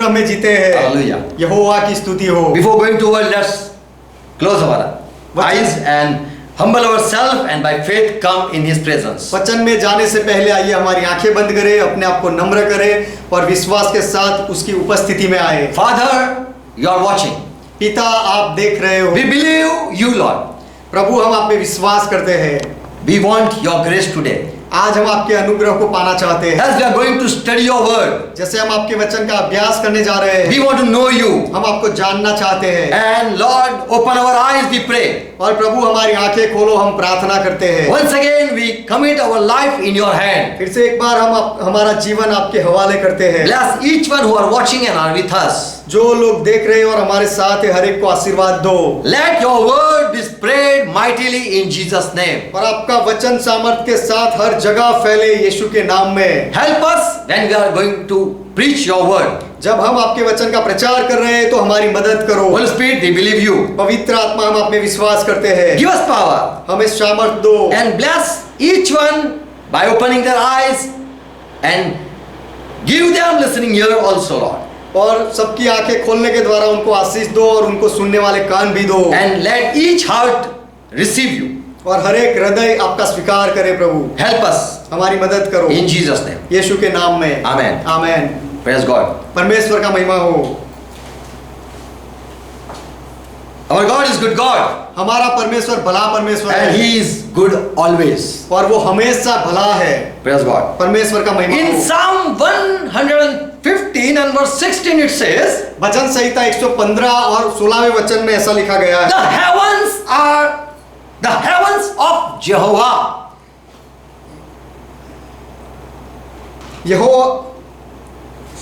जीवन में जीते हैं। Hallelujah. यहोवा की स्तुति हो। Before going to word, let's close our eyes and humble ourselves and by faith come in His presence. वचन में जाने से पहले आइए हमारी आंखें बंद करें, अपने आप को नम्र करें और विश्वास के साथ उसकी उपस्थिति में आए। Father, you are watching. पिता आप देख रहे हो। We believe you, Lord. प्रभु हम आप पे विश्वास करते हैं। We want your grace today. आज हम आपके अनुग्रह को पाना चाहते हैं। As we are going to study your word, जैसे हम आपके वचन का अभ्यास करने जा रहे हैं, we want to know you. हम आपको जानना चाहते हैं। And Lord, open our eyes, we pray. और प्रभु हमारी आंखें खोलो, हम प्रार्थना करते हैं। Once again, we commit our life in your hand. फिर से एक बार हम हमारा जीवन आपके हवाले करते हैं। Bless each one who are watching and are with us. जो लोग देख रहे हैं और हमारे साथ है, हर एक को आशीर्वाद दो। Let your word be spread mightily in Jesus' name. और आपका वचन सामर्थ के साथ हर जगह फैले यीशु के नाम में। Help us when we are going to preach your word. जब हम आपके वचन का प्रचार कर रहे हैं तो हमारी मदद करो। Holy Spirit, we believe you. पवित्र आत्मा हम आप में विश्वास करते हैं। Give us power हमें सामर्थ दो and bless each one by opening their eyes and give them listening ear also, Lord. और सबकी आंखें खोलने के द्वारा उनको आशीष दो और उनको सुनने वाले कान भी दो। And let each heart receive you. और हर एक हृदय आपका स्वीकार करे प्रभु। Help us हमारी मदद करो in Jesus' name. यीशु के नाम में। Amen. आमेन। Praise God. परमेश्वर का महिमा हो। Our God is good God. हमारा परमेश्वर भला परमेश्वर And है He is good always. और वो हमेशा भला है। Praise God. परमेश्वर का महिमा In हो। Psalm 115 and verse 16 it says, वचन संहिता 115 और 16वें वचन में ऐसा लिखा गया है, the heavens are the heavens of Jehovah. Jehovah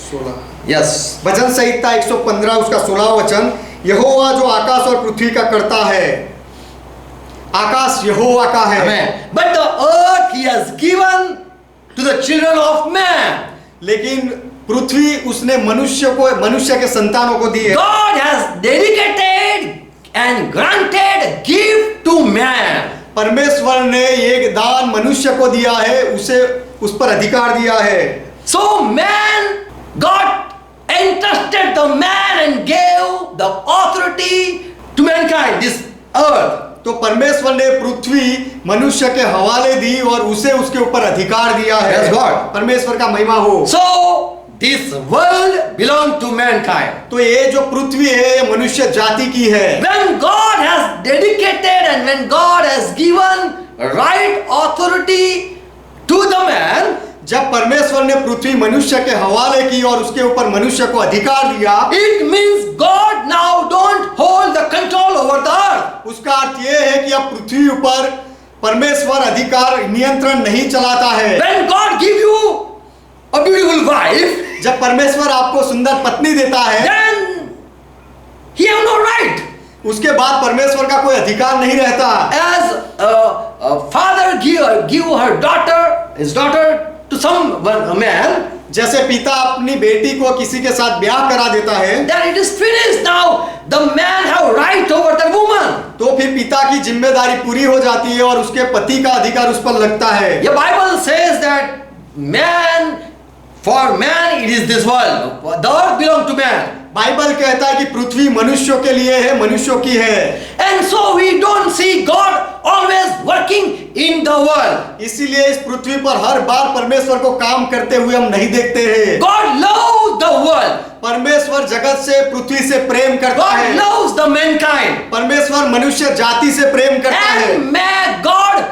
16 Yes. वचन संहिता 115 उसका 16वां वचन, यहोवा जो आकाश और पृथ्वी का करता है। आकाश यहोवा का है। Amen. But the earth He has given to the children of man. लेकिन पृथ्वी उसने मनुष्य के संतानों को दी है। God has dedicated and granted gift to man. परमेश्वर ने एक दान मनुष्य को दिया है, उसे उस पर अधिकार दिया है। So man, God entrusted the man and gave the authority to mankind, this earth. तो परमेश्वर ने पृथ्वी मनुष्य के हवाले दी और उसे उसके ऊपर अधिकार दिया है। Yes, God. परमेश्वर का महिमा हो। So this world belongs to mankind. तो ये जो पृथ्वी है ये मनुष्य जाति की है। When God has dedicated and when God has given right authority to the man, जब परमेश्वर ने पृथ्वी मनुष्य के हवाले की और उसके ऊपर मनुष्य को अधिकार दिया, it means God now don't hold the control over the earth. उसका अर्थ ये है कि अब पृथ्वी ऊपर परमेश्वर अधिकार नियंत्रण नहीं चलाता है। When God give you a beautiful wife, जब परमेश्वर आपको सुंदर पत्नी देता है, then he have no right. उसके बाद परमेश्वर का कोई अधिकार नहीं रहता। As a father give her daughter, his daughter to a man, जैसे पिता अपनी बेटी को किसी के साथ ब्याह करा देता है, then it is finished now. The man have right over the woman. तो फिर पिता की जिम्मेदारी पूरी हो जाती है और उसके पति का अधिकार उस पर लगता है। The Bible says that for man it is this world. The earth belongs to man. Bible कहता है कि पृथ्वी मनुष्यों के लिए है, मनुष्यों की है। And so we don't see God always working in the world. इसीलिए इस पृथ्वी पर हर बार परमेश्वर को काम करते हुए हम नहीं देखते हैं। God loves the world. परमेश्वर जगत से पृथ्वी से प्रेम करता है। God loves the mankind. परमेश्वर मनुष्य जाति से प्रेम करता है। And God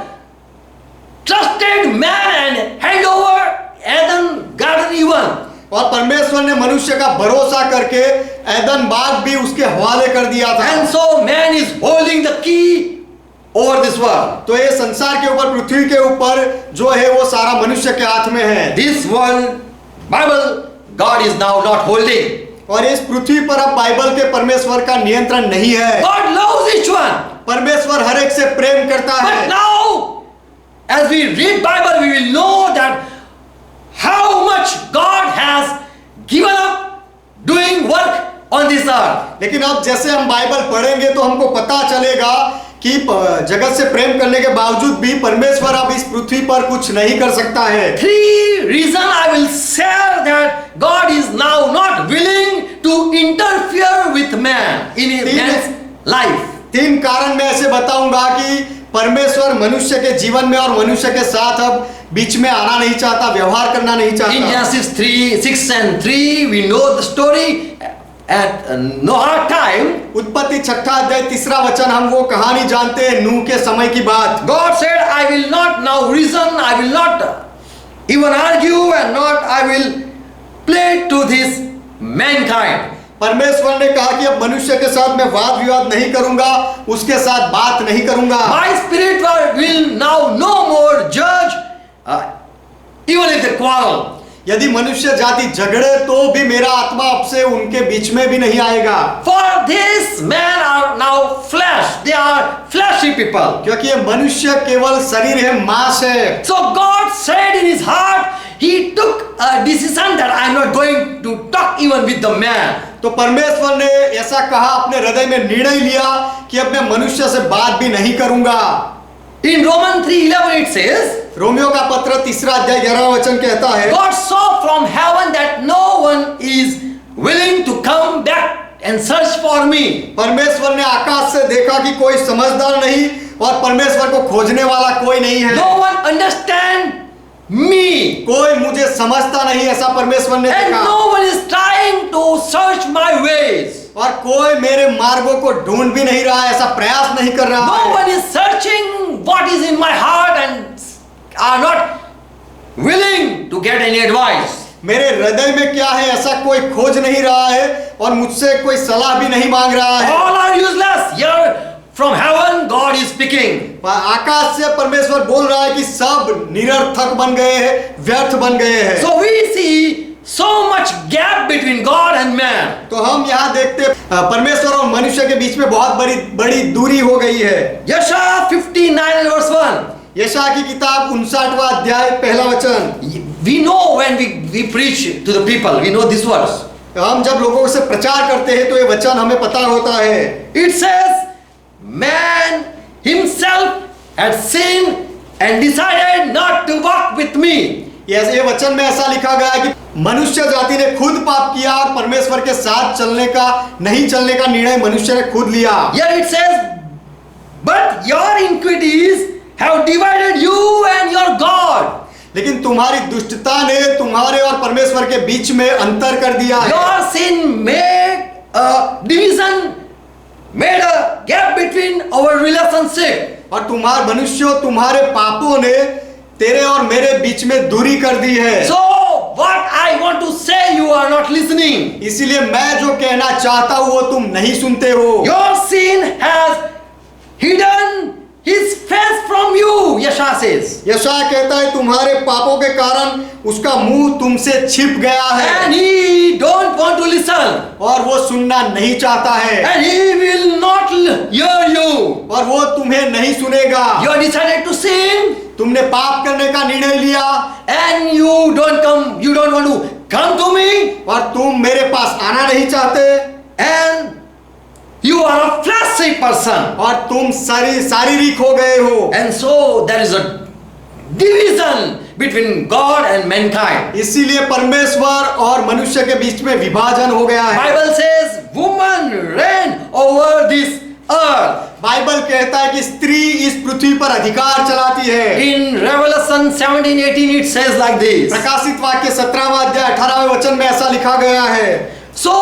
trusted man and hand over Eden Garden even. और परमेश्वर ने मनुष्य का भरोसा करके एदन बाग भी उसके हवाले कर दिया था। And so man is holding the key over this world. तो ये संसार के ऊपर, पृथ्वी के ऊपर जो है वो सारा मनुष्य के हाथ में है। This world, Bible, God is now not holding. और इस पृथ्वी पर अब बाइबल के परमेश्वर का नियंत्रण नहीं है। God loves each one. परमेश्वर हर एक से प्रेम करता है। But now, as we read Bible, we will know that how much God has given up doing work on this earth. लेकिन अब जैसे हम बाइबल पढ़ेंगे तो हमको पता चलेगा कि जगत से प्रेम करने के बावजूद भी परमेश्वर अब इस पृथ्वी पर कुछ नहीं कर सकता है। 3 reasons I will share that God is now not willing to interfere with man in his man's life. 3 कारण मैं ऐसे बताऊंगा कि परमेश्वर मनुष्य के जीवन में और मनुष्य के साथ अब बीच में आना नहीं चाहता, व्यवहार करना नहीं In चाहता। Genesis 3:6-3 we know the story at Noah time. उत्पत्ति 6 अध्याय 3 वचन हम वो कहानी जानते हैं, नूह के समय की बात। God said, I will not now reason, I will not even argue, and not I will play to this mankind. परमेश्वर ने कहा कि अब मनुष्य के साथ मैं वाद विवाद नहीं करूंगा, उसके साथ बात नहीं करूंगा। My spirit will now no more judge, even if they quarrel. यदि मनुष्य जाति झगड़े तो भी मेरा आत्मा अब से उनके बीच में भी नहीं आएगा। For this men are now flesh, they are fleshy people. क्योंकि ये मनुष्य केवल शरीर है, मांस है। So God said in his heart, he took a decision that I am not going to talk even with the man. तो परमेश्वर ने ऐसा कहा, अपने हृदय में निर्णय लिया कि अब मैं मनुष्य से बात भी नहीं करूंगा। In Romans 3:11 it says, Romeo का पत्र 3 अध्याय 11 वचन कहता है, God saw from heaven that no one is willing to come back and search for me. परमेश्वर ने आकाश से देखा कि कोई समझदार नहीं और परमेश्वर को खोजने वाला कोई नहीं है। No one understand me. कोई मुझे समझता नहीं, ऐसा परमेश्वर ने And देखा। no one is trying to search my ways. और कोई मेरे मार्गों को ढूंढ भी नहीं रहा है, ऐसा प्रयास नहीं कर रहा No है। one is searching what is in my heart and are not willing to get any advice. मेरे हृदय में क्या है ऐसा कोई खोज नहीं रहा है और मुझसे कोई सलाह भी नहीं मांग रहा है। All are useless. Here from heaven God is speaking. आकाश से परमेश्वर बोल रहा है कि सब निरर्थक बन गए हैं, व्यर्थ बन गए हैं। So we see so much gap between God and man. तो हम यहाँ देखते परमेश्वर और मनुष्य के बीच में बहुत बड़ी दूरी हो गई है। Yeshaya 59:1. यशायाह की किताब 59वां अध्याय 1 वचन। We know when we preach to the people, we know this verse. हम जब लोगों से प्रचार करते हैं तो ये वचन हमें पता होता है। It says, man himself had sinned and decided not to walk with me. ये वचन में ऐसा लिखा गया है कि मनुष्य जाति ने खुद पाप किया और परमेश्वर के साथ नहीं चलने का निर्णय मनुष्य ने खुद लिया। Here it says, but your iniquities have divided you and your God. लेकिन तुम्हारी दुष्टता ने तुम्हारे और परमेश्वर के बीच में अंतर कर दिया है। Your sin made a division, made a gap between our relationship. और तुम्हारे पापों ने तेरे और मेरे बीच में दूरी कर दी है। So what I want to say, you are not listening. इसीलिए मैं जो कहना चाहता हूँ वो तुम नहीं सुनते हो। Your sin has hidden his face from you, Yeshaya says. यशायाह कहता है तुम्हारे पापों के कारण उसका मुंह तुमसे छिप गया है। And he don't want to listen. और वो सुनना नहीं चाहता है। And he will not hear you. और वो तुम्हें नहीं सुनेगा। You are decided to sin. तुमने पाप करने का निर्णय लिया And you don't want to come to me. और तुम मेरे पास आना नहीं चाहते And you are a fleshy person. और तुम शारीरिक हो गए हो। And so there is a division between God and mankind. इसीलिए परमेश्वर और मनुष्य के बीच में विभाजन हो गया है। Bible says woman reign over this earth. Bible कहता है कि स्त्री इस पृथ्वी पर अधिकार चलाती है। In Revelation 17:18 it says like this. प्रकाशित वाक्य 17वां अध्याय 18वें वचन में ऐसा लिखा गया है। So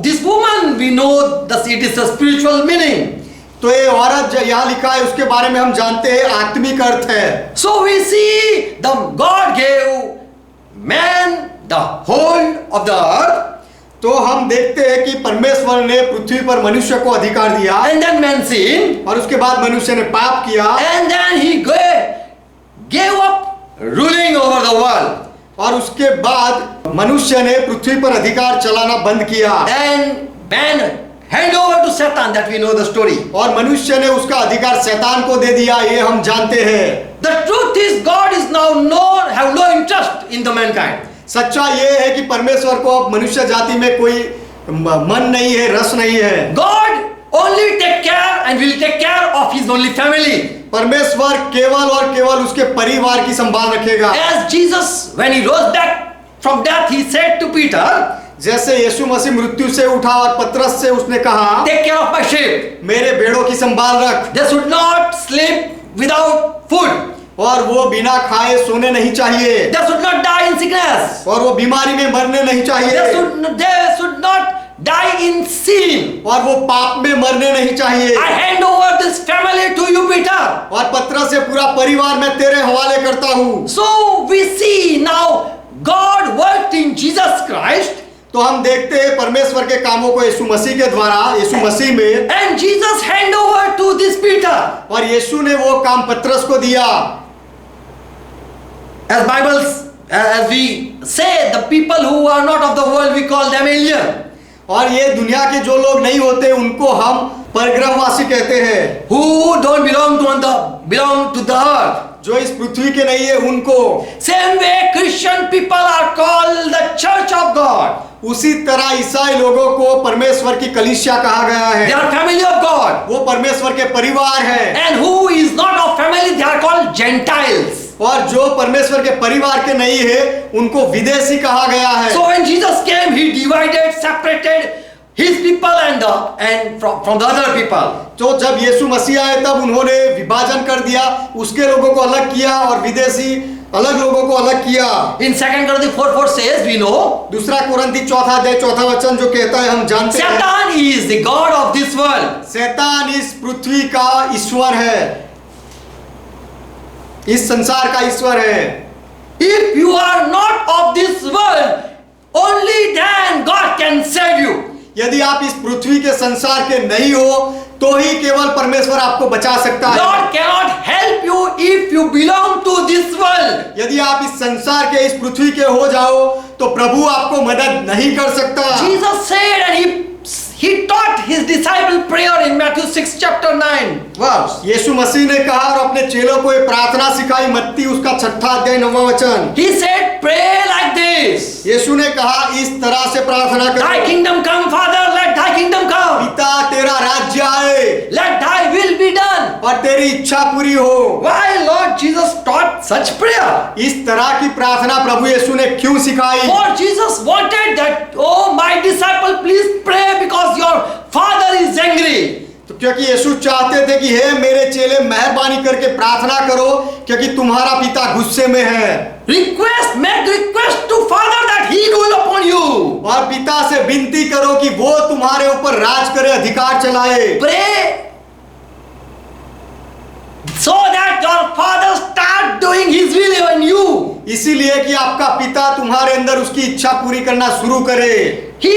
this woman, we know that it is a spiritual meaning. तो ये औरत जो यहाँ लिखा है उसके बारे में हम जानते हैं आत्मिक अर्थ है। So we see the God gave man the whole of the earth. तो हम देखते हैं कि परमेश्वर ने पृथ्वी पर मनुष्य को अधिकार दिया And then man sinned. और उसके बाद मनुष्य ने पाप किया And then he gave up ruling over the world. और उसके बाद मनुष्य ने पृथ्वी पर अधिकार चलाना बंद किया And man hand over to Satan, that we know the story. और मनुष्य ने उसका अधिकार शैतान को दे दिया, ये हम जानते हैं। The truth is God is now have no interest in the mankind. सच्चा ये है कि परमेश्वर को अब मनुष्य जाति में कोई मन नहीं है, रस नहीं है। God only take care and will take care of his only family. परमेश्वर केवल और केवल उसके परिवार की संभाल रखेगा। As Jesus, when he rose back from death, he said to Peter, जैसे यीशु मसीह मृत्यु से उठा और पतरस से उसने कहा, take care of my sheep. मेरे भेड़ों की संभाल रख। They should not sleep without food. और वो बिना खाए सोने नहीं चाहिए। They should not die in sickness. और वो बीमारी में मरने नहीं चाहिए। They should not die in sin. और वो पाप में मरने नहीं चाहिए। I hand over this family to you, Peter. और पतरस से पूरा परिवार मैं तेरे हवाले करता हूँ। So we see now God worked in Jesus Christ. तो हम देखते हैं परमेश्वर के कामों को यीशु मसीह के द्वारा, यीशु मसीह में। And Jesus hand over to this Peter. और यीशु ने वो काम पतरस को दिया। As Bibles, as we say, the people who are not of the world, we call them alien. और ये दुनिया के जो लोग नहीं होते उनको हम परग्रहवासी कहते हैं। Who don't belong to the earth. जो इस पृथ्वी के नहीं है उनको। Same way Christian people are called the church of God. उसी तरह ईसाई लोगों को परमेश्वर की कलीसिया कहा गया है। They are family of God. वो परमेश्वर के परिवार है। And who is not of family, they are called Gentiles. और जो परमेश्वर के परिवार के नहीं है उनको विदेशी कहा गया है। So when Jesus came, he divided, separated his people and from the other people. तो जब यीशु मसीह आए तब उन्होंने विभाजन कर दिया, उसके लोगों को अलग किया और विदेशी अलग लोगों को अलग किया। In 2 Corinthians 4:4 says, we know, दूसरा कुरिन्थी 4 अध्याय 4 वचन जो कहता है हम जानते हैं, Satan is the god of this world. शैतान इस पृथ्वी का ईश्वर है, इस संसार का ईश्वर है। If you are not of this world, only then God can save you. यदि आप इस पृथ्वी के संसार के नहीं हो तो ही केवल परमेश्वर आपको बचा सकता है। God cannot help you if you belong to this world. यदि आप इस संसार के, इस पृथ्वी के हो जाओ तो प्रभु आपको मदद नहीं कर सकता। Jesus said, and he taught his disciple prayer in Matthew 6 chapter 9 verse. यीशु मसीह ने कहा और अपने चेलों को ये प्रार्थना सिखाई, मत्ती उसका 6 अध्याय 9 वचन। He said, pray like this. यीशु ने कहा इस तरह से प्रार्थना Thy करो, kingdom come, Father, let thy kingdom come. पिता तेरा राज्य आए Let thy will be done. और तेरी इच्छा पूरी हो। Why Lord Jesus taught such prayer? इस तरह की प्रार्थना प्रभु यीशु ने क्यों सिखाई? For Jesus wanted that, oh my disciple, please pray because your Father is angry. तो क्योंकि यीशु चाहते थे कि हे मेरे चेले मेहरबानी करके प्रार्थना करो क्योंकि तुम्हारा पिता गुस्से में है। Make request to Father that he rule upon you. और पिता से विनती करो कि वो तुम्हारे ऊपर राज करे, अधिकार चलाए। Pray so that your Father start doing his will in you. इसीलिए कि आपका पिता तुम्हारे अंदर उसकी इच्छा पूरी करना शुरू करे। He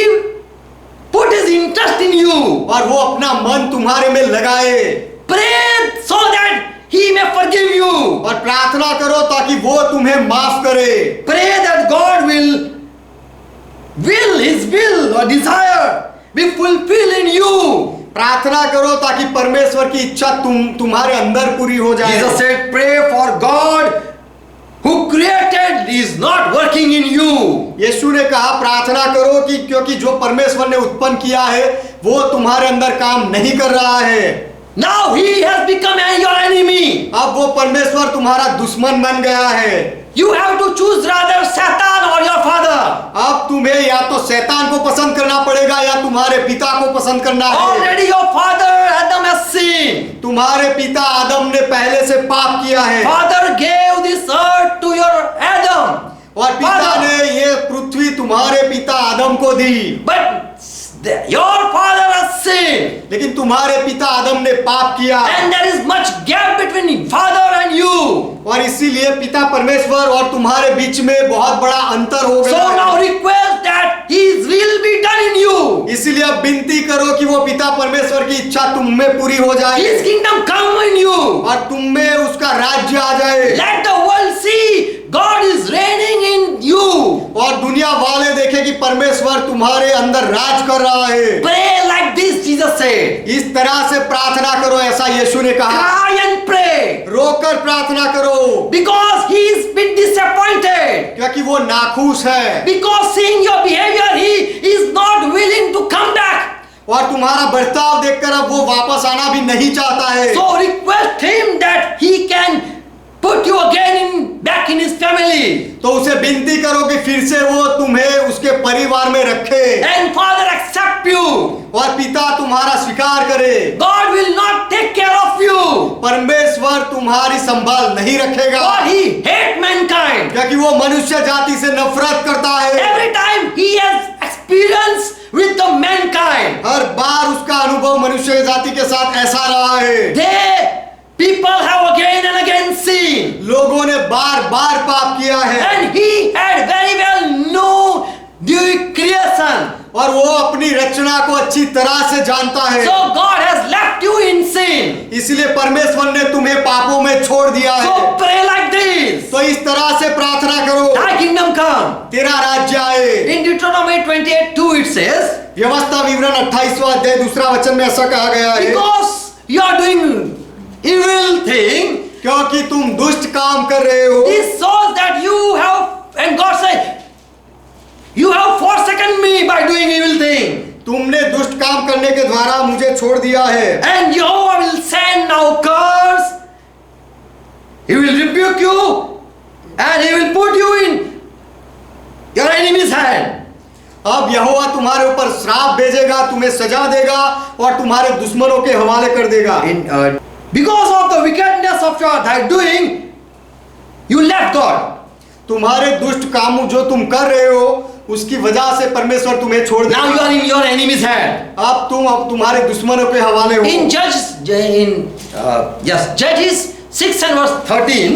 put his interest in you. और वो अपना मन तुम्हारे में लगाए। Pray so that he may forgive you. और प्रार्थना करो ताकि वो तुम्हें माफ करे। Pray that God will his will or desire be fulfilled in you. प्रार्थना करो ताकि परमेश्वर की इच्छा तुम्हारे अंदर पूरी हो जाए। Jesus said, pray for God who created is not working in you. यीशु ने कहा प्रार्थना करो कि क्योंकि जो परमेश्वर ने उत्पन्न किया है वो तुम्हारे अंदर काम नहीं कर रहा है। Now he has become your enemy. अब वो परमेश्वर तुम्हारा दुश्मन बन गया है। You have to choose rather Satan or your father. अब तुम्हें या तो शैतान को पसंद करना पड़ेगा या तुम्हारे पिता को पसंद करना है। Already your father Adam has sinned. तुम्हारे पिता आदम ने पहले से पाप किया है। Father gave this earth to your Adam. और पिता ने ये पृथ्वी तुम्हारे पिता आदम को दी। But your father has sinned. लेकिन तुम्हारे पिता आदम ने पाप किया। And there is much gap between father and you. और इसीलिए पिता परमेश्वर और तुम्हारे बीच में बहुत बड़ा अंतर हो गया। So now request that his will be done in you. इसीलिए अब विनती करो कि वो पिता परमेश्वर की इच्छा तुम में पूरी हो जाए। His kingdom come in you. और तुम में उसका राज्य आ जाए। Let the world see God is reigning in you. और दुनिया वाले देखें कि परमेश्वर तुम्हारे अंदर राज कर रहा है। Pray like this, Jesus said. इस तरह से प्रार्थना करो, ऐसा यीशु ने कहा। Cry and pray. रोकर प्रार्थना करो, because he's been disappointed. क्योंकि वो नाखुश है Because seeing your behavior, he is not willing to come back. और तुम्हारा बर्ताव देखकर अब वो वापस आना भी नहीं चाहता है। So request him that he can put you again back in his family. तो उसे विनती करो कि फिर से वो तुम्हें उसके परिवार में रखे And Father accept you. और पिता तुम्हारा स्वीकार करे। God will not take care of you. परमेश्वर तुम्हारी संभाल नहीं रखेगा, For he hate mankind. क्योंकि वो मनुष्य जाति से नफरत करता है। Every time he has experience with the mankind, हर बार उसका अनुभव मनुष्य जाति के साथ ऐसा रहा है। people have again and again sinned. लोगों ने बार बार पाप किया है And he had very well known the creation. और वो अपनी रचना को अच्छी तरह से जानता है। So God has left you in sin. इसलिए परमेश्वर ने तुम्हें पापों में छोड़ दिया है। So pray like this. तो इस तरह से प्रार्थना करो, Thy kingdom come. तेरा राज्य आए। In Deuteronomy 28:2 it says, व्यवस्था विवरण 28वां अध्याय दूसरा वचन में ऐसा कहा गया है, because you are doing evil thing, क्योंकि तुम दुष्ट काम कर रहे हो। this shows that you have, and God said, you have forsaken me by doing evil thing. तुमने दुष्ट काम करने के द्वारा मुझे छोड़ दिया है। And Jehovah will send now curse. He will rebuke you and he will put you in your enemy's hand. अब यहोवा तुम्हारे ऊपर श्राप भेजेगा, तुम्हें सजा देगा और तुम्हारे दुश्मनों के हवाले कर देगा। Because of the wickedness of your thy doing, you left God. तुम्हारे दुष्ट काम जो तुम कर रहे हो उसकी वजह से परमेश्वर तुम्हें छोड़ देगा। Now you are in your enemy's hand. अब तुम्हारे दुश्मनों के हवाले हो। In Judges 6 and verse 13,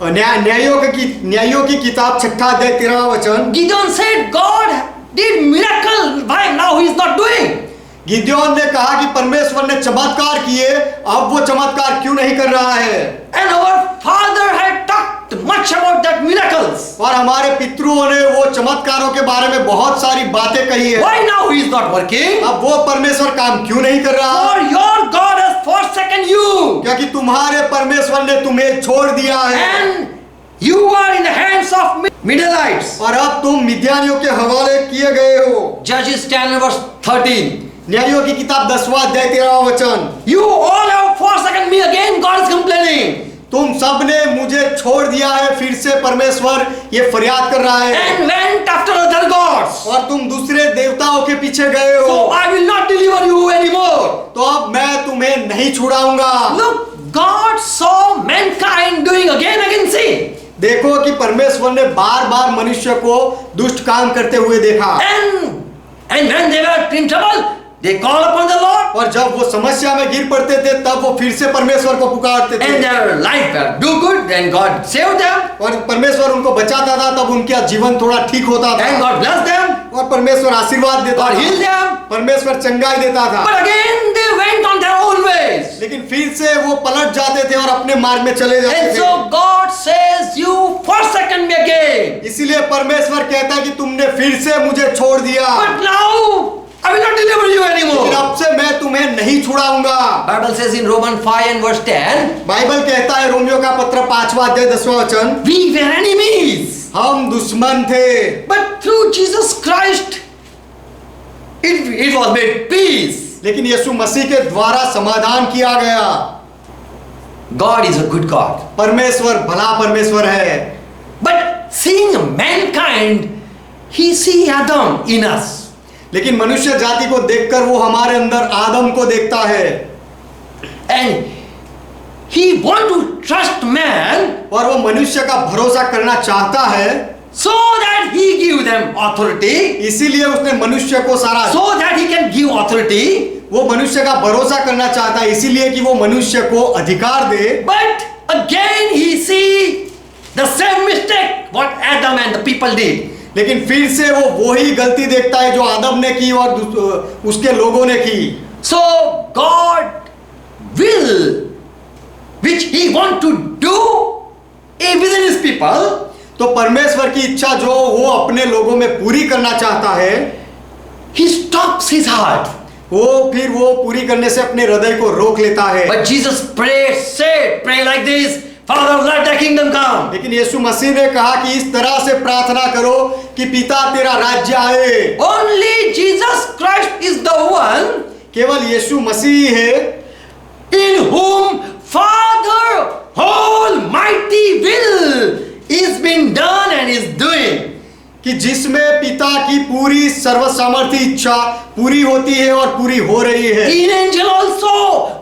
न्यायों की किताब 6 अध्याय 13वां वचन, Gideon said, God did miracle, why now he is not doing? Gideon ने कहा कि परमेश्वर ने चमत्कार किए, अब वो चमत्कार क्यों नहीं कर रहा है? And our father had talked much about that miracles. और हमारे पितरों ने वो चमत्कारों के बारे में बहुत सारी बातें कही है। Why now he is not working? अब वो परमेश्वर काम क्यों नहीं कर रहा? For your God has forsaken you. क्योंकि तुम्हारे परमेश्वर ने तुम्हें छोड़ दिया है। And you are in the hands of Midianites. और अब तुम मिद्यानियों के हवाले किए गए हो। Judges 10 and verse 13. न्यायों की किताब 10वां अध्याय 13वां वचन, You all have forsaken me again, God is complaining. तुम सब ने मुझे छोड़ दिया है, फिर से परमेश्वर ये फरियाद कर रहा है। And went after other gods. और तुम दूसरे देवताओं के पीछे गए हो। So I will not deliver you anymore. तो अब मैं तुम्हें नहीं छुड़ाऊंगा। Look, God saw mankind doing again sin. देखो कि परमेश्वर ने बार बार मनुष्य को दुष्ट काम करते हुए देखा। And when they were in trouble, they called upon the Lord. और जब वो समस्या में गिर पड़ते थे तब वो फिर से परमेश्वर को पुकारते थे। And their life were do good, and God saved them. और परमेश्वर उनको बचाता था, तब उनका जीवन थोड़ा ठीक होता था। And God blessed them. और परमेश्वर आशीर्वाद देता God था, healed them. परमेश्वर चंगाई देता था। But again they went on their own ways. लेकिन फिर से वो पलट जाते थे और अपने मार्ग में चले जाते And थे। so God says, you forsaken me again. इसीलिए परमेश्वर कहता है कि तुमने फिर से मुझे छोड़ दिया, But now I will not deliver you लेकिन anymore. अब से मैं तुम्हें नहीं छुड़ाऊंगा। Bible says in Romans 5 and verse 10, Bible कहता है रोमियो का पत्र 5वां अध्याय 10वां वचन, we were enemies. हम दुश्मन थे, But through Jesus Christ, it was made peace. लेकिन यीशु मसीह के द्वारा समाधान किया गया। God is a good God. परमेश्वर भला परमेश्वर है। But seeing mankind, he see Adam in us. लेकिन मनुष्य जाति को देखकर वो हमारे अंदर आदम को देखता है। And he want to trust man, और वो मनुष्य का भरोसा करना चाहता है, so that he give them authority, इसीलिए उसने मनुष्य को सारा, so that he can give authority. वो मनुष्य का भरोसा करना चाहता है इसीलिए कि वो मनुष्य को अधिकार दे। But again he see the same mistake what Adam and the people did. लेकिन फिर से वो वही गलती देखता है जो आदम ने की और उसके लोगों ने की। So God will, which he want to do within his people, तो परमेश्वर की इच्छा जो वो अपने लोगों में पूरी करना चाहता है, he stops his heart. फिर वो पूरी करने से अपने हृदय को रोक लेता है। But Jesus pray like this, Father, let thy kingdom come. लेकिन यीशु मसीह ने कहा कि इस तरह से प्रार्थना करो कि पिता तेरा राज्य आए। Only Jesus Christ is the one केवल यीशु मसीह है in whom Father Almighty will is being done and is doing. कि जिसमें पिता की पूरी सर्वसामर्थी इच्छा पूरी होती है और पूरी हो रही है। In angel also,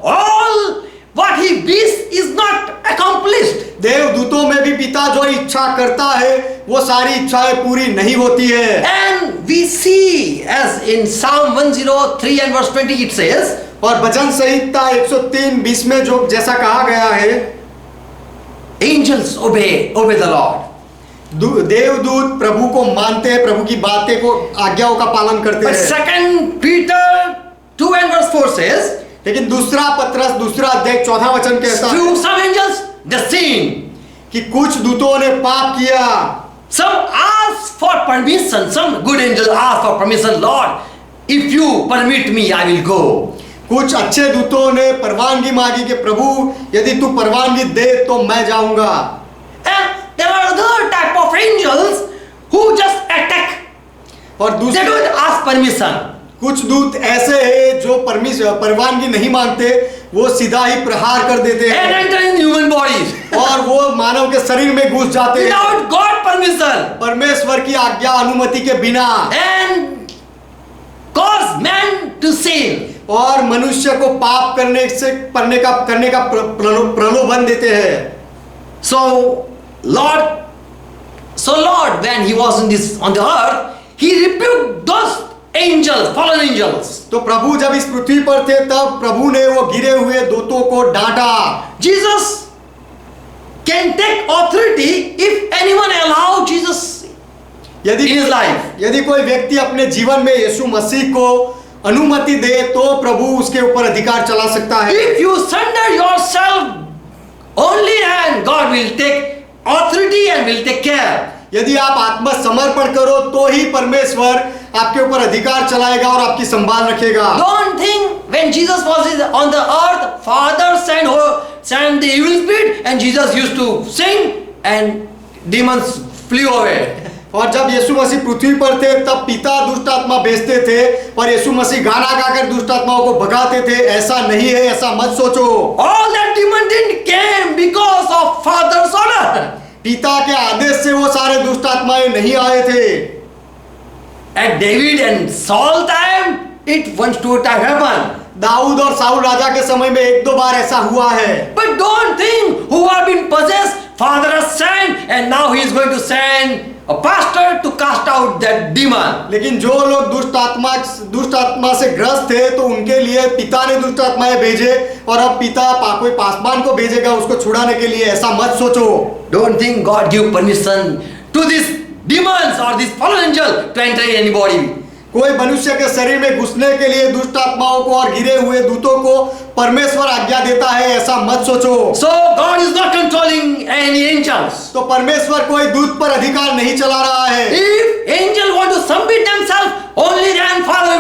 all what he wishes is not accomplished. देवदूतों में भी पिता जो इच्छा करता है वो सारी इच्छाएं पूरी नहीं होती है। And we see as in Psalm 103 and verse 20 it says, और भजन संहिता 103:20 में जो जैसा कहा गया है, angels obey the Lord. देवदूत प्रभु को मानते हैं, प्रभु की बातें को आज्ञाओं का पालन करते But हैं। 2 Peter 2 and verse 4 says, लेकिन दूसरा पत्रस दूसरा अध्याय 4वां वचन कहता है through some angels they sin. कि कुछ दूतों ने पाप किया। Some ask for permission. Some good angels ask for permission. Lord, if you permit me, I will go. कुछ अच्छे दूतों ने परवानगी मांगी कि प्रभु यदि तू परवानगी दे तो मैं जाऊंगा। And there are other type of angels who just attack. और They दूसरे don't ask permission. कुछ दूत ऐसे हैं जो परवानगी नहीं मांगते, वो सीधा ही प्रहार कर देते And हैं enter in human bodies और वो मानव के शरीर में घुस जाते हैं without God permission परमेश्वर की आज्ञा अनुमति के बिना, and cause man to sin. और मनुष्य को पाप करने का प्रलोभन देते हैं। So Lord, when he was on the earth, he rebuked those angels, fallen angels. तो प्रभु जब इस पृथ्वी पर थे तब प्रभु ने वो गिरे हुए दूतों को डांटा। Jesus can take authority if anyone allow Jesus यदि in his life. यदि कोई व्यक्ति अपने जीवन में यीशु मसीह को अनुमति दे तो प्रभु उसके ऊपर अधिकार चला सकता है। If you surrender yourself only, and God will take authority and will take care. यदि आप आत्मसमर्पण करो तो ही परमेश्वर आपके ऊपर अधिकार चलाएगा और आपकी संभाल रखेगा। Don't think when Jesus was on the earth, Father sent the evil spirit, and Jesus used to sing and demons flew away. और जब यीशु मसीह पृथ्वी पर थे तब पिता दुष्ट आत्मा भेजते थे और यीशु मसीह गाना गाकर दुष्ट आत्माओं को भगाते थे। ऐसा नहीं है, ऐसा मत सोचो। All that demon didn't came because of Father's order. पिता के आदेश से वो सारे दुष्ट आत्माएं नहीं आए थे। At David and Saul time, it once two time happened. Dawood और साउल राजा के समय में एक दो बार ऐसा हुआ है। But don't think who have been possessed, Father has sent, and now he is going to send a pastor to cast out that demon. लेकिन जो लोग दुष्ट आत्मा से ग्रस्त थे तो उनके लिए पिता ने दुष्ट आत्माएं भेजे और अब पिता कोई पासवान को भेजेगा उसको छुड़ाने के लिए। ऐसा मत सोचो। Don't think God give permission to these demons or this fallen angel to enter in anybody. कोई मनुष्य के शरीर में घुसने के लिए दुष्ट आत्माओं को और गिरे हुए दूतों को परमेश्वर आज्ञा देता है, ऐसा मत सोचो। So God is not controlling any angels. तो परमेश्वर कोई दूत पर अधिकार नहीं चला रहा है। If angel want to submit themselves, only then Father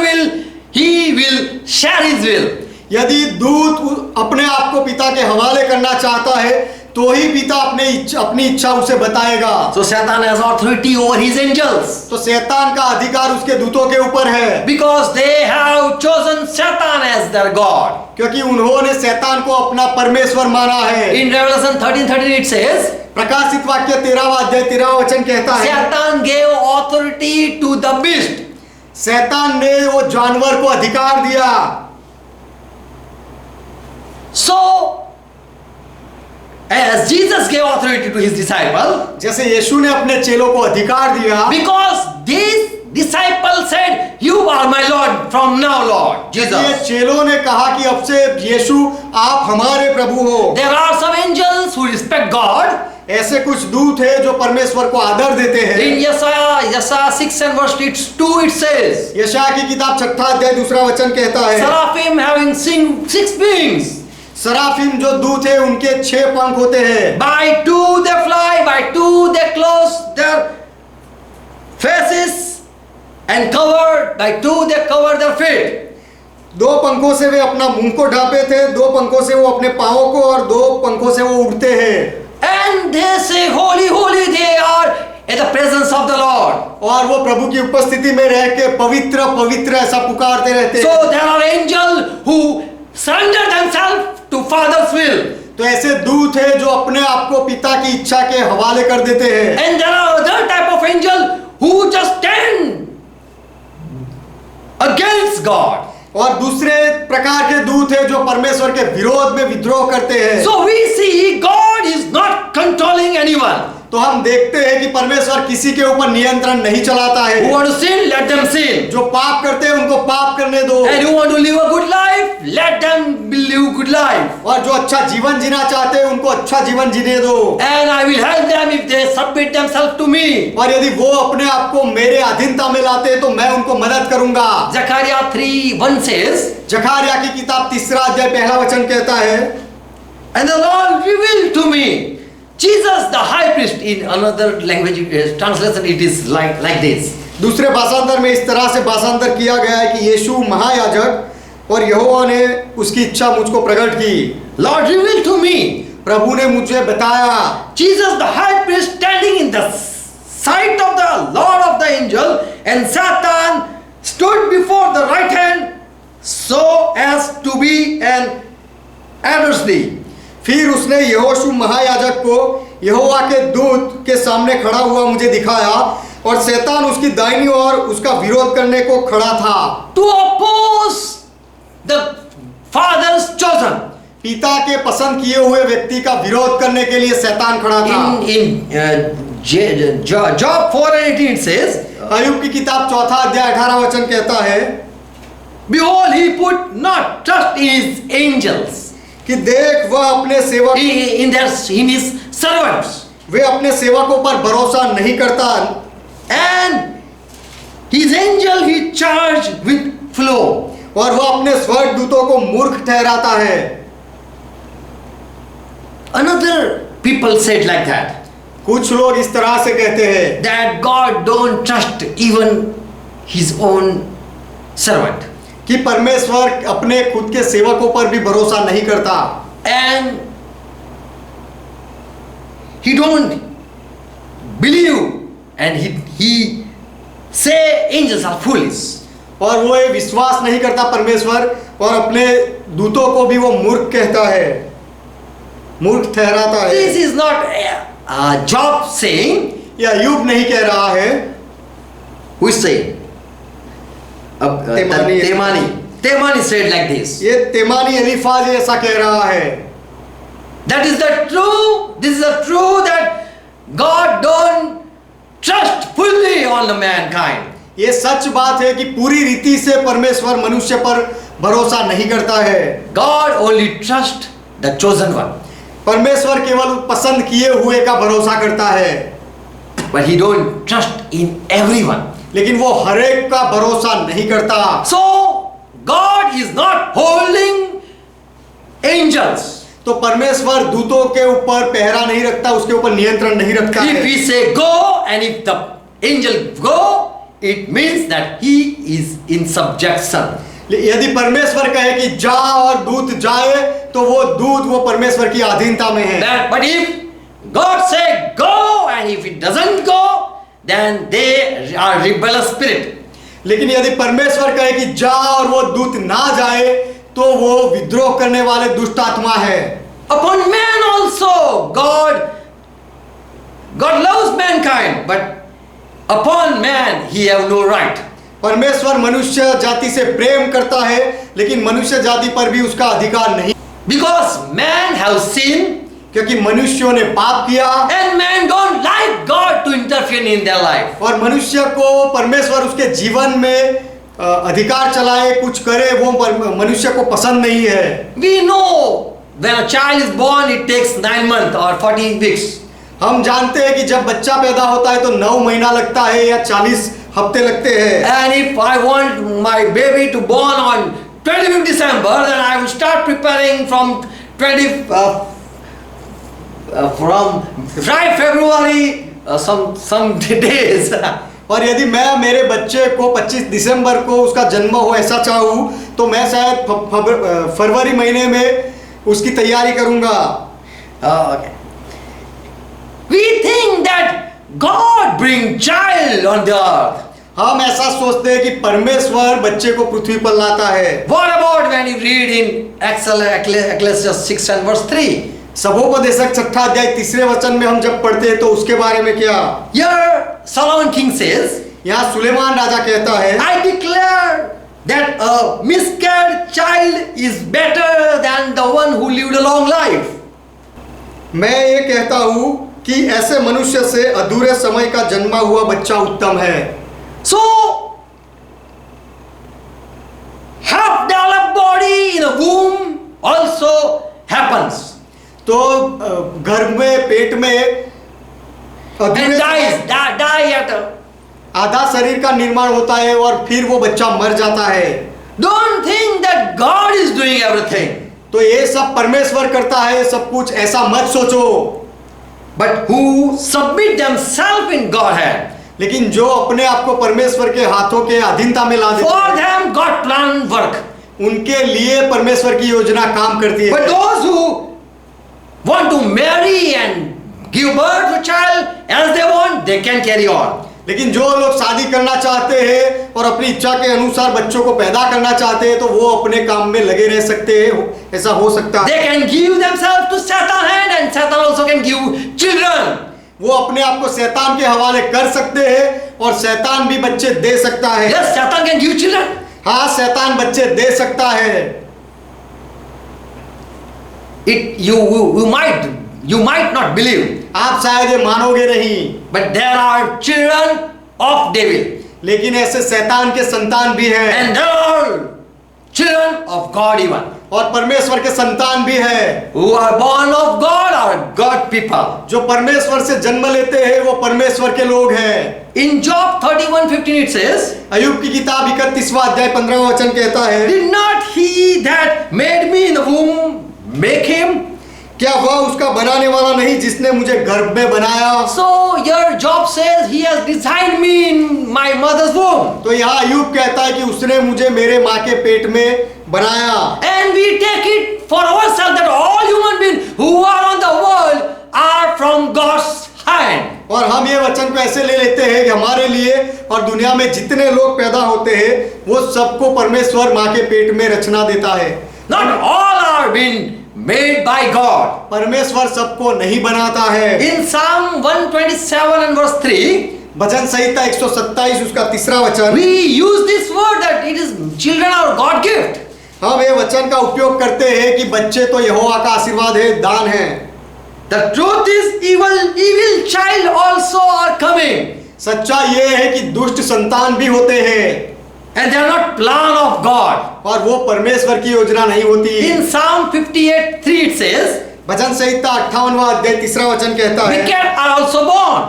he will share his will. यदि दूत अपने आप को पिता के हवाले करना चाहता है तो ही पिता अपनी इच्छा उसे बताएगा। So Satan has authority over his angels. तो शैतान का अधिकार उसके दूतों के ऊपर है, Because they have chosen Satan as their God. क्योंकि उन्होंने शैतान को अपना परमेश्वर माना है। In Revelation 13:13 it says, प्रकाशित वाक्य 13वां अध्याय 13वां वचन कहता है, Satan gave authority to the beast. शैतान ने वो जानवर को अधिकार दिया। So as Jesus gave authority to his disciple, जैसे यीशु ने अपने चेलों को अधिकार दिया, because these disciples said, "You are my Lord from now, Lord." ये Jesus. चेलों ने कहा कि अब से यीशु आप हमारे प्रभु हो। There are some angels who respect God. ऐसे कुछ दूत हैं जो परमेश्वर को आदर देते हैं। In Yesaiah 6 and verse 2 it says, यशायाह की किताब 6 अध्याय 2 वचन कहता है, Seraphim having 6 wings. सराफिम जो दूत है उनके 6 पंख होते हैं। By 2 they fly, by 2 they close their faces and cover, by 2 they cover their feet. दो पंखों से वे अपना मुंह को ढांपे थे, दो पंखों से वो अपने पांवों को, और दो पंखों से वो उड़ते हैं। And they say, Holy, holy, they are in the presence of the Lord. और वो प्रभु की उपस्थिति में रह के पवित्र पवित्र ऐसा पुकारते रहते हैं। So there are angels who surrender themselves to Father's will. तो ऐसे दूत है जो अपने आप को पिता की इच्छा के हवाले कर देते हैं। And there are other type of angels who just stand against God. और दूसरे प्रकार के दूत है जो परमेश्वर के विरोध में विद्रोह करते हैं। So we see God is not controlling anyone. तो हम देखते हैं कि परमेश्वर किसी के ऊपर नियंत्रण नहीं चलाता है। Who want to sin, let them sin. जो पाप करते हैं उनको पाप करने दो, And who want to live a good life, let them live good life. और जो अच्छा जीवन जीना चाहते हैं उनको अच्छा जीवन जीने दो। And I will help them if they submit themselves to me. और यदि वो अपने आप को मेरे अधीनता में लाते हैं तो मैं उनको मदद करूंगा। Zechariah 3:1 says, जकारिया की किताब 3 अध्याय 1 वचन कहता है, and the Lord revealed to me Jesus the high priest. In another language translation it is like this. दूसरे भाषांतर में इस तरह से भाषांतर किया गया है कि यीशु महायाजक और यहोवा ने उसकी इच्छा मुझको प्रकट की। Lord revealed to me प्रभु ने मुझे बताया Jesus the high priest standing in the sight of the Lord of the angel, and Satan stood before the right hand so as to be an adversary. फिर उसने यहोशू महायाजक को यहोवा के दूत के सामने खड़ा हुआ मुझे दिखाया, और शैतान उसकी दाहिनी ओर उसका विरोध करने को खड़ा था। To oppose the Father's chosen. पिता के पसंद किए हुए व्यक्ति का विरोध करने के लिए शैतान खड़ा था। In Job 4:18 it says, अय्यूब की किताब 4 अध्याय 18 वचन कहता है, behold, he put not trust in his angels, कि देख वह अपने सेवक in his servants, वे अपने सेवकों पर भरोसा नहीं करता, and his angel he charged with flow. और वह अपने स्वर्गदूतों को मूर्ख ठहराता है। Another people said like that, कुछ लोग इस तरह से कहते हैं that God don't trust even his own servant, कि परमेश्वर अपने खुद के सेवकों पर भी भरोसा नहीं करता, and he don't believe, and he say angels are foolish. और वो ये विश्वास नहीं करता परमेश्वर, और अपने दूतों को भी वो मूर्ख कहता है, मूर्ख ठहराता है। This is not Job saying, यह अय्यूब नहीं कह रहा है, who is saying? Temani said like this. ये तेमानी एलीफाज ऐसा कह रहा है। That is the true. This is the true that God don't trust fully on the mankind. ये सच बात है कि पूरी रीति से परमेश्वर मनुष्य पर भरोसा नहीं करता है। God only trust the chosen one. परमेश्वर केवल पसंद किए हुए का भरोसा करता है, But he don't trust in everyone. लेकिन वो हर एक का भरोसा नहीं करता। So God is not holding angels. तो परमेश्वर दूतों के ऊपर पहरा नहीं रखता, उसके ऊपर नियंत्रण नहीं रखता If है। we say go, and if the angel go, it means that he is in subjection. यदि परमेश्वर कहे कि जा और दूत जाए, तो वो दूत वो परमेश्वर की अधीनता में है। But if God say go, and if it doesn't go, then they are rebellious spirit. लेकिन यदि परमेश्वर कहे कि जा और वो दूत ना जाए, तो वो विद्रोह करने वाले दुष्ट आत्मा है। Upon man also, God loves mankind, but upon man he have no right. परमेश्वर मनुष्य जाति से प्रेम करता है, लेकिन मनुष्य जाति पर भी उसका अधिकार नहीं, Because man have sinned, क्योंकि मनुष्यों ने पाप किया, and man don't like God to interfere in their life. और मनुष्य को परमेश्वर उसके जीवन में अधिकार चलाए, कुछ करे, वो मनुष्य को पसंद नहीं है। We know when a child is born, it takes 9 months or 14 weeks. हम जानते हैं कि जब बच्चा पैदा होता है तो 9 महीना लगता है या 40 हफ्ते लगते हैं। And if I want my baby to born on 25th December, then I will start preparing from 5 February, some days. और यदि मैं मेरे बच्चे को 25 दिसंबर को उसका जन्म हो ऐसा चाहूँ तो मैं शायद फरवरी महीने में उसकी तैयारी करूंगा। Okay. We think that God bring child on the earth. हम ऐसा सोचते हैं कि परमेश्वर बच्चे को पृथ्वी पर लाता है। What about when you read in Ecclesiastes 6 and verse 3? सबोपदेशक 6 अध्याय 3 वचन में हम जब पढ़ते हैं तो उसके बारे में क्या? Here Solomon king says, यहाँ सुलेमान राजा कहता है, I declare that a miscarried child is better than the one who lived a long life. मैं ये कहता हूँ कि ऐसे मनुष्य से अधूरे समय का जन्मा हुआ बच्चा उत्तम है। So, half developed body in a womb also happens तो गर्भ में पेट में and अधूरे die at a. आधा शरीर का निर्माण होता है और फिर वो बच्चा मर जाता है। Don't think that God is doing everything. तो ये सब परमेश्वर करता है सब कुछ, ऐसा मत सोचो। But who submit themselves in God's hand. लेकिन जो अपने आप को परमेश्वर के हाथों के अधीनता में ला देते For हैं, them God plan work. उनके लिए परमेश्वर की योजना काम करती But है। those who want to marry and give birth to child as they want, they can carry on. लेकिन जो लोग शादी करना चाहते हैं और अपनी इच्छा के अनुसार बच्चों को पैदा करना चाहते हैं तो वो अपने काम में लगे रह सकते हैं, ऐसा हो सकता है। They can give themselves to Satan hand and Satan also can give children. वो अपने आप को शैतान के हवाले कर सकते हैं और शैतान भी बच्चे दे सकता है। Yes, Satan can give children. हाँ, शैतान बच्चे दे सकता है। You might not believe, आप शायद ये मानोगे नहीं, but there are children of devil लेकिन ऐसे शैतान के संतान भी हैं and there are children of God even और परमेश्वर के संतान भी हैं who are born of God or God people. जो परमेश्वर से जन्म लेते हैं, वो परमेश्वर के लोग हैं। In Job 31:15 it says, अय्यूब की किताब 31वां अध्याय 15वां वचन कहता है, did not he that made me in the womb make him? क्या वह उसका बनाने वाला नहीं जिसने मुझे गर्भ में बनाया? So your Job says he has designed me in my mother's womb. तो यहाँ अय्यूब कहता है कि उसने मुझे मेरे माँ के पेट में बनाया। And we take it for ourselves that all human beings who are on the world are from God's hand. और हम ये वचन को ऐसे ले लेते हैं कि हमारे लिए और दुनिया में जितने लोग पैदा होते हैं वो सबको परमेश्वर माँ के पेट में रचना देता है। Not all are being made by God. परमेश्वर सबको नहीं बनाता है। In Psalm 127 and verse 3, भजन संहिता 127 उसका 3रा वचन, we use this word that it is children are God gift. हम ये वचन का उपयोग करते हैं कि बच्चे तो यहोवा का आशीर्वाद है, दान है। The truth is evil child also are coming. सच्चा ये है कि दुष्ट संतान भी होते हैं And they are not plan of God. और वो परमेश्वर की योजना नहीं होती। In Psalm 58:3 it says, भजन संहिता 58वां अध्याय 3रा वचन कहता है, wicked are also born.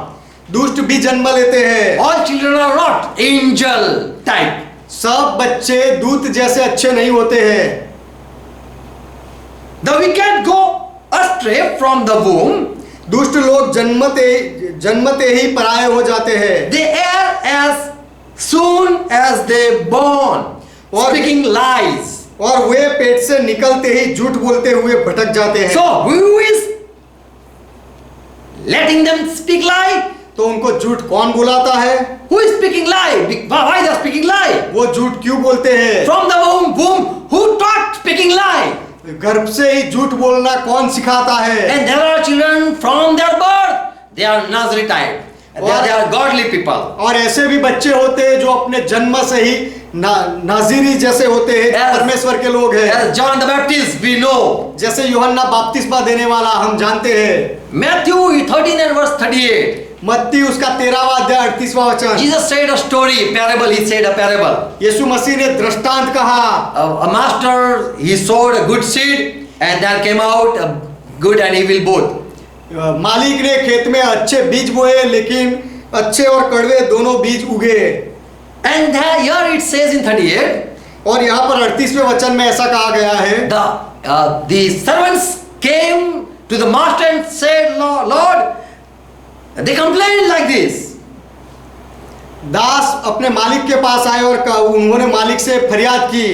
दुष्ट भी जन्म लेते हैं। All children are not angel type. सब बच्चे दूत जैसे अच्छे नहीं होते हैं। The wicked go astray from the womb. दुष्ट लोग जन्मते ही पराये हो जाते हैं। They err as soon as they born, speaking lies. और वे पेट से निकलते ही झूठ बोलते हुए भटक जाते हैं। So who is letting them speak lie? तो उनको झूठ कौन बुलाता है? Who is speaking lie? Why they are speaking lie? वो झूठ क्यों बोलते हैं? From the womb, who taught speaking lie? गर्भ से ही झूठ बोलना कौन सिखाता है? And there are children from their birth, they are Nazarite type. They are godly people. और ऐसे भी बच्चे होते हैं जो अपने जन्म से ही नाजीरी जैसे होते हैं, Yes. परमेश्वर के लोग हैं। As John the Baptist, we know. जैसे यूहन्ना बपतिस्मा देने वाला हम जानते हैं। Matthew 13 and verse 38. मत्ती उसका 13वां अध्याय 38वां वचन, Jesus said a story, parable. He said a parable. यीशु मसीह ने दृष्टांत कहा। A master, he sowed a good seed, and there came out a good and evil both. मालिक ने खेत में अच्छे बीज बोए लेकिन अच्छे और कड़वे दोनों बीज उगे। And here it says in 38, और यहाँ पर 38वें वचन में ऐसा कहा गया है, the servants came to the master and said, Lord, they complained like this. दास अपने मालिक के पास आए और उन्होंने मालिक से फरियाद की।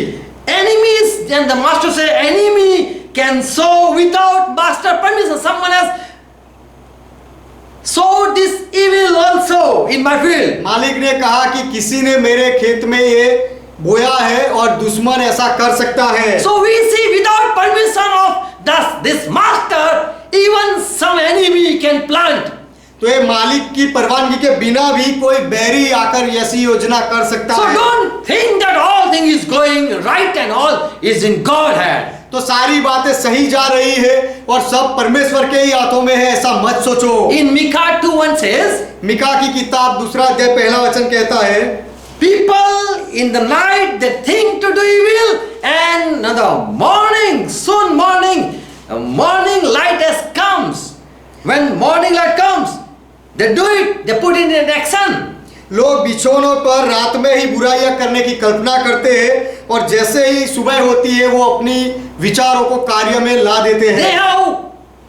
Enemies, and the master said, enemy can sow without master permission. Someone else sow this evil also in my field. मालिक ने कहा कि किसी ने मेरे खेत में ये बोया है और दुश्मन ऐसा कर सकता है। So we see without permission of this master, even some enemy can plant. तो ये मालिक की परवानगी के बिना भी कोई बैरी आकर ऐसी योजना कर सकता So है। don't think that all thing is going right and all is in God's hand. तो सारी बातें सही जा रही है और सब परमेश्वर के ही हाथों में है, ऐसा मत सोचो। In Micah 2:1 says, मिका की किताब 2 अध्याय 1 वचन कहता है, people in the night they think to do evil, and in the morning, soon morning light has comes. When morning light comes, they do it, they put it in action. लोग बिछौनों पर रात में ही बुराइयां करने की कल्पना करते हैं और जैसे ही सुबह होती है वो अपनी विचारों को कार्य में ला देते They हैं have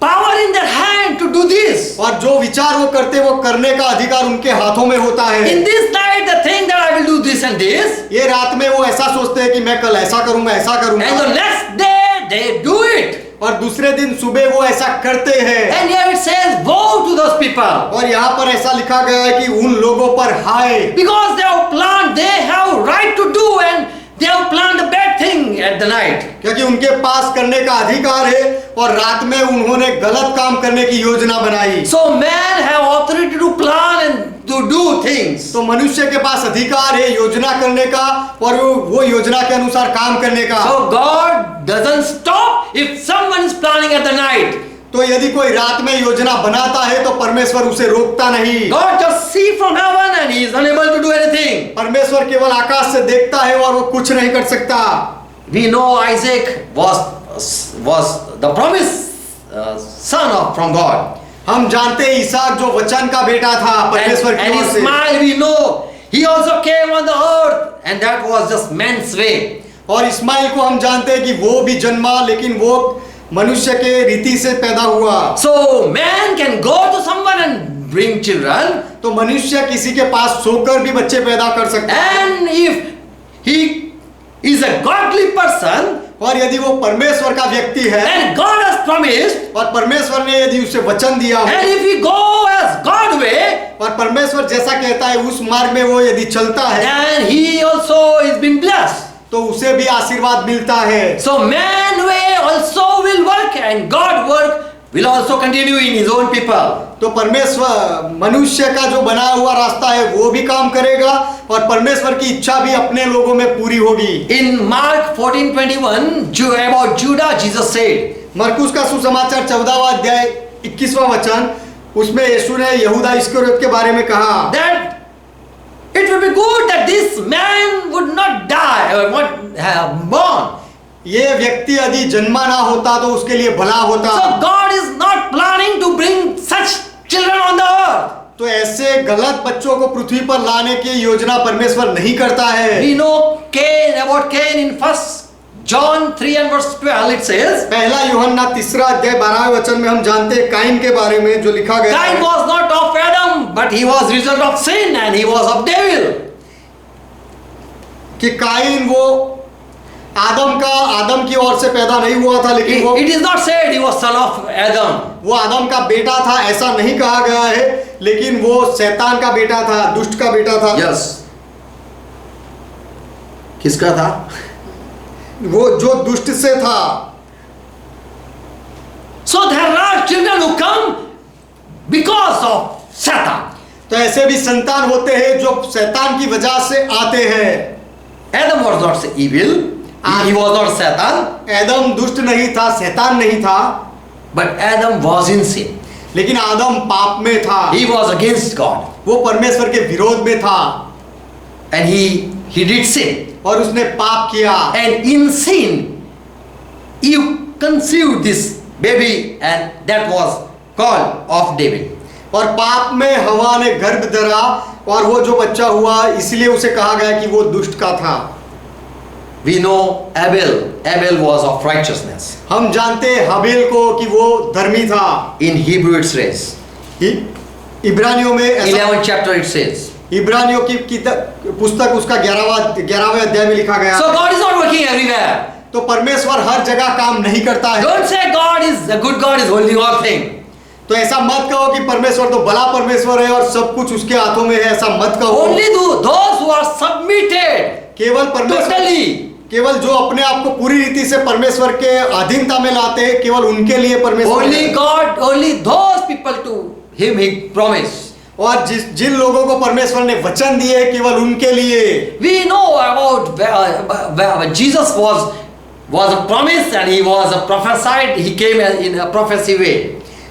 power in their hand to do this. और जो विचार वो करते हैं वो करने का अधिकार उनके हाथों में होता In है। this night they think that I will do this and this, ये रात में वो ऐसा सोचते हैं कि मैं कल ऐसा करूंगा ऐसा and the करूंगा next day they do it. और दूसरे दिन सुबह वो ऐसा करते हैं। And here it says, woe to those people. और यहाँ पर ऐसा लिखा गया है कि उन लोगों पर हाय, Because they have planned, they have right to do, and they have planned a bad thing at the night. क्योंकि उनके पास करने का अधिकार है और रात में उन्होंने गलत काम करने की योजना बनाई। So man have authority to plan and to do things. तो मनुष्य के पास अधिकार है योजना करने का और वो योजना के अनुसार काम करने का। So God doesn't stop if someone is planning at the night. तो यदि कोई रात में योजना बनाता है तो परमेश्वर उसे रोकता नहीं। God just see from heaven and he is unable to do anything. परमेश्वर केवल आकाश से देखता है और वो कुछ नहीं कर सकता। We know Isaac was the promised son from God. हम जानते हैं इसहाक जो वचन का बेटा था परमेश्वर की And ओर से। Ismail, we know he also came on the earth, and that was just man's way. और इस्माइल को हम जानते हैं कि वो भी जन्मा लेकिन वो मनुष्य के रीति से पैदा हुआ। So man can go to someone and bring children, तो मनुष्य किसी के पास सोकर भी बच्चे पैदा कर सकता है। and if he is a godly person, और यदि वो परमेश्वर का व्यक्ति है and God has promised, और परमेश्वर ने यदि उसे वचन दिया हो and if he go as God way, और परमेश्वर जैसा कहता है उस मार्ग में वो यदि चलता है then he also is been blessed. तो उसे भी आशीर्वाद मिलता है। So man way also will work, and God work will also continue in his own people. तो परमेश्वर मनुष्य का जो बनाया हुआ रास्ता है वो भी काम करेगा और परमेश्वर की इच्छा भी अपने लोगों में पूरी होगी। In Mark 14:21, about Judah, Jesus said, मरकुस का सुसमाचार 14वां अध्याय 21वां वचन, उसमें यीशु ने यहूदा इस्करियोत के बारे में कहा that it would be good that this man would not die or not have born. ये व्यक्ति यदि जन्मा ना होता तो उसके लिए भला होता। So God is not planning to bring such children on the earth. तो ऐसे गलत बच्चों को पृथ्वी पर लाने की योजना परमेश्वर नहीं करता है। We know about Cain in 1 John 3:12 it says, पहला यूहन्ना 3 अध्याय 12वें वचन में हम जानते हैं काइन के बारे में जो लिखा गया Cain है was not of Adam, but he was result of sin and he was of devil. कि काइन वो आदम की ओर से पैदा नहीं हुआ था लेकिन वो It is not said he was son of Adam. वो आदम का बेटा था ऐसा नहीं कहा गया है, लेकिन वो शैतान का बेटा था, दुष्ट का बेटा था। Yes. किसका था? वो जो दुष्ट से था। So there are children who come because of Satan. तो ऐसे भी संतान होते हैं जो शैतान की वजह से आते हैं। Adam was not evil. He was not Satan. आदम दुष्ट नहीं था, शैतान नहीं था, But Adam was in sin. लेकिन आदम पाप में था। He was against God. वो परमेश्वर के विरोध में था And he did sin. और उसने पाप किया। And in sin, you conceived this baby, and that was called of devil. और पाप में हवा ने गर्भ धरा और वो जो बच्चा हुआ इसलिए उसे कहा गया कि वो दुष्ट का था। We know Abel was of righteousness. हम जानते हैं हबील को कि वो धर्मी था। In Hebrew it says, इब्रानियों में ऐसा 11th chapter it says, इब्रानियों की पुस्तक उसका 11वें अध्याय में लिखा गया। So God is not working everywhere. तो परमेश्वर हर जगह काम नहीं करता है। Don't say God is a good God is holding all things. तो ऐसा मत कहो कि परमेश्वर तो भला परमेश्वर है और सब कुछ उसके हाथों में है, ऐसा मत कहो। Only those who are submitted केवल परमेश्वर totally. केवल जो अपने आप को पूरी रीति से परमेश्वर के अधीनता में लाते हैं, केवल उनके लिए परमेश्वर Only है। God, only those people to him he promised. और जिन लोगों को परमेश्वर ने वचन दिए केवल उनके लिए। We know about Jesus was a promise and he was a prophesied. He came in a prophecy way.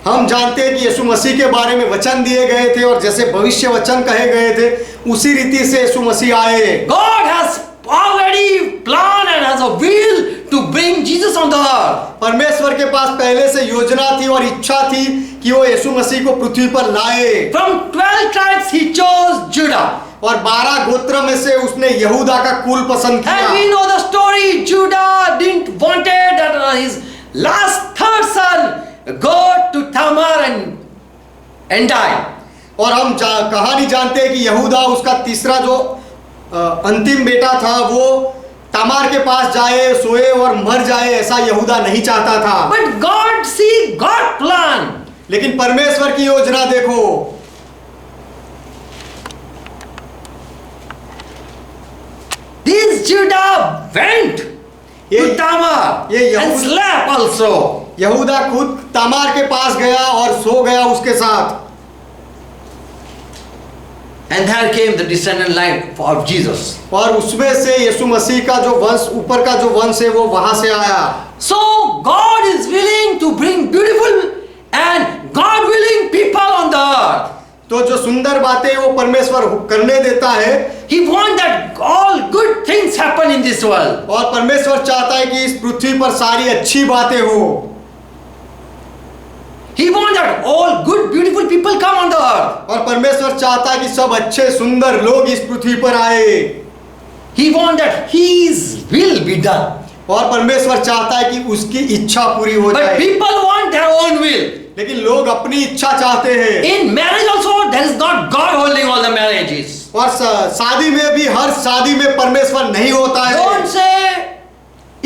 हम जानते हैं कि यीशु मसीह के बारे में वचन दिए गए थे और जैसे भविष्य वचन कहे गए थे उसी रीति से यीशु मसीह आए। God has already planned and has a will to bring Jesus on the earth. परमेश्वर के पास पहले से योजना थी और इच्छा थी कि वो यीशु मसीह को पृथ्वी पर लाए। From 12 tribes he chose Judah. और 12 गोत्र में से उसने यहूदा का कुल पसंद किया। And we know the story. Judah didn't wanted that his last third son go to Tamar and die. और हम कहानी जानते हैं कि यहूदा उसका तीसरा जो अंतिम बेटा था वो तमार के पास जाए, सोए और मर जाए, ऐसा यहूदा नहीं चाहता था। But God plan. लेकिन परमेश्वर की योजना देखो। This Judah went to Tamar and slept also. यहूदा खुद तमार के पास गया और सो गया उसके साथ। And there came the descendant line of Jesus. और उसमें से यीशु मसीह का जो वंश, ऊपर का जो वंश है वो वहां से आया। So God is willing to bring beautiful and God willing people on the earth. तो जो सुंदर बातें वो परमेश्वर करने देता है। He wants that all good things happen in this world. और परमेश्वर चाहता है कि इस पृथ्वी पर सारी अच्छी बातें हो। He wants that all good beautiful people come on the earth. और परमेश्वर चाहता है कि सब अच्छे सुंदर लोग इस पृथ्वी पर आए। He wants that His will be done. और परमेश्वर चाहता है कि उसकी इच्छा पूरी हो But जाए। people want their own will. लेकिन लोग अपनी इच्छा चाहते हैं। In marriage also, there is not God holding all the marriages. और शादी में भी हर शादी में परमेश्वर नहीं होता है। Don't say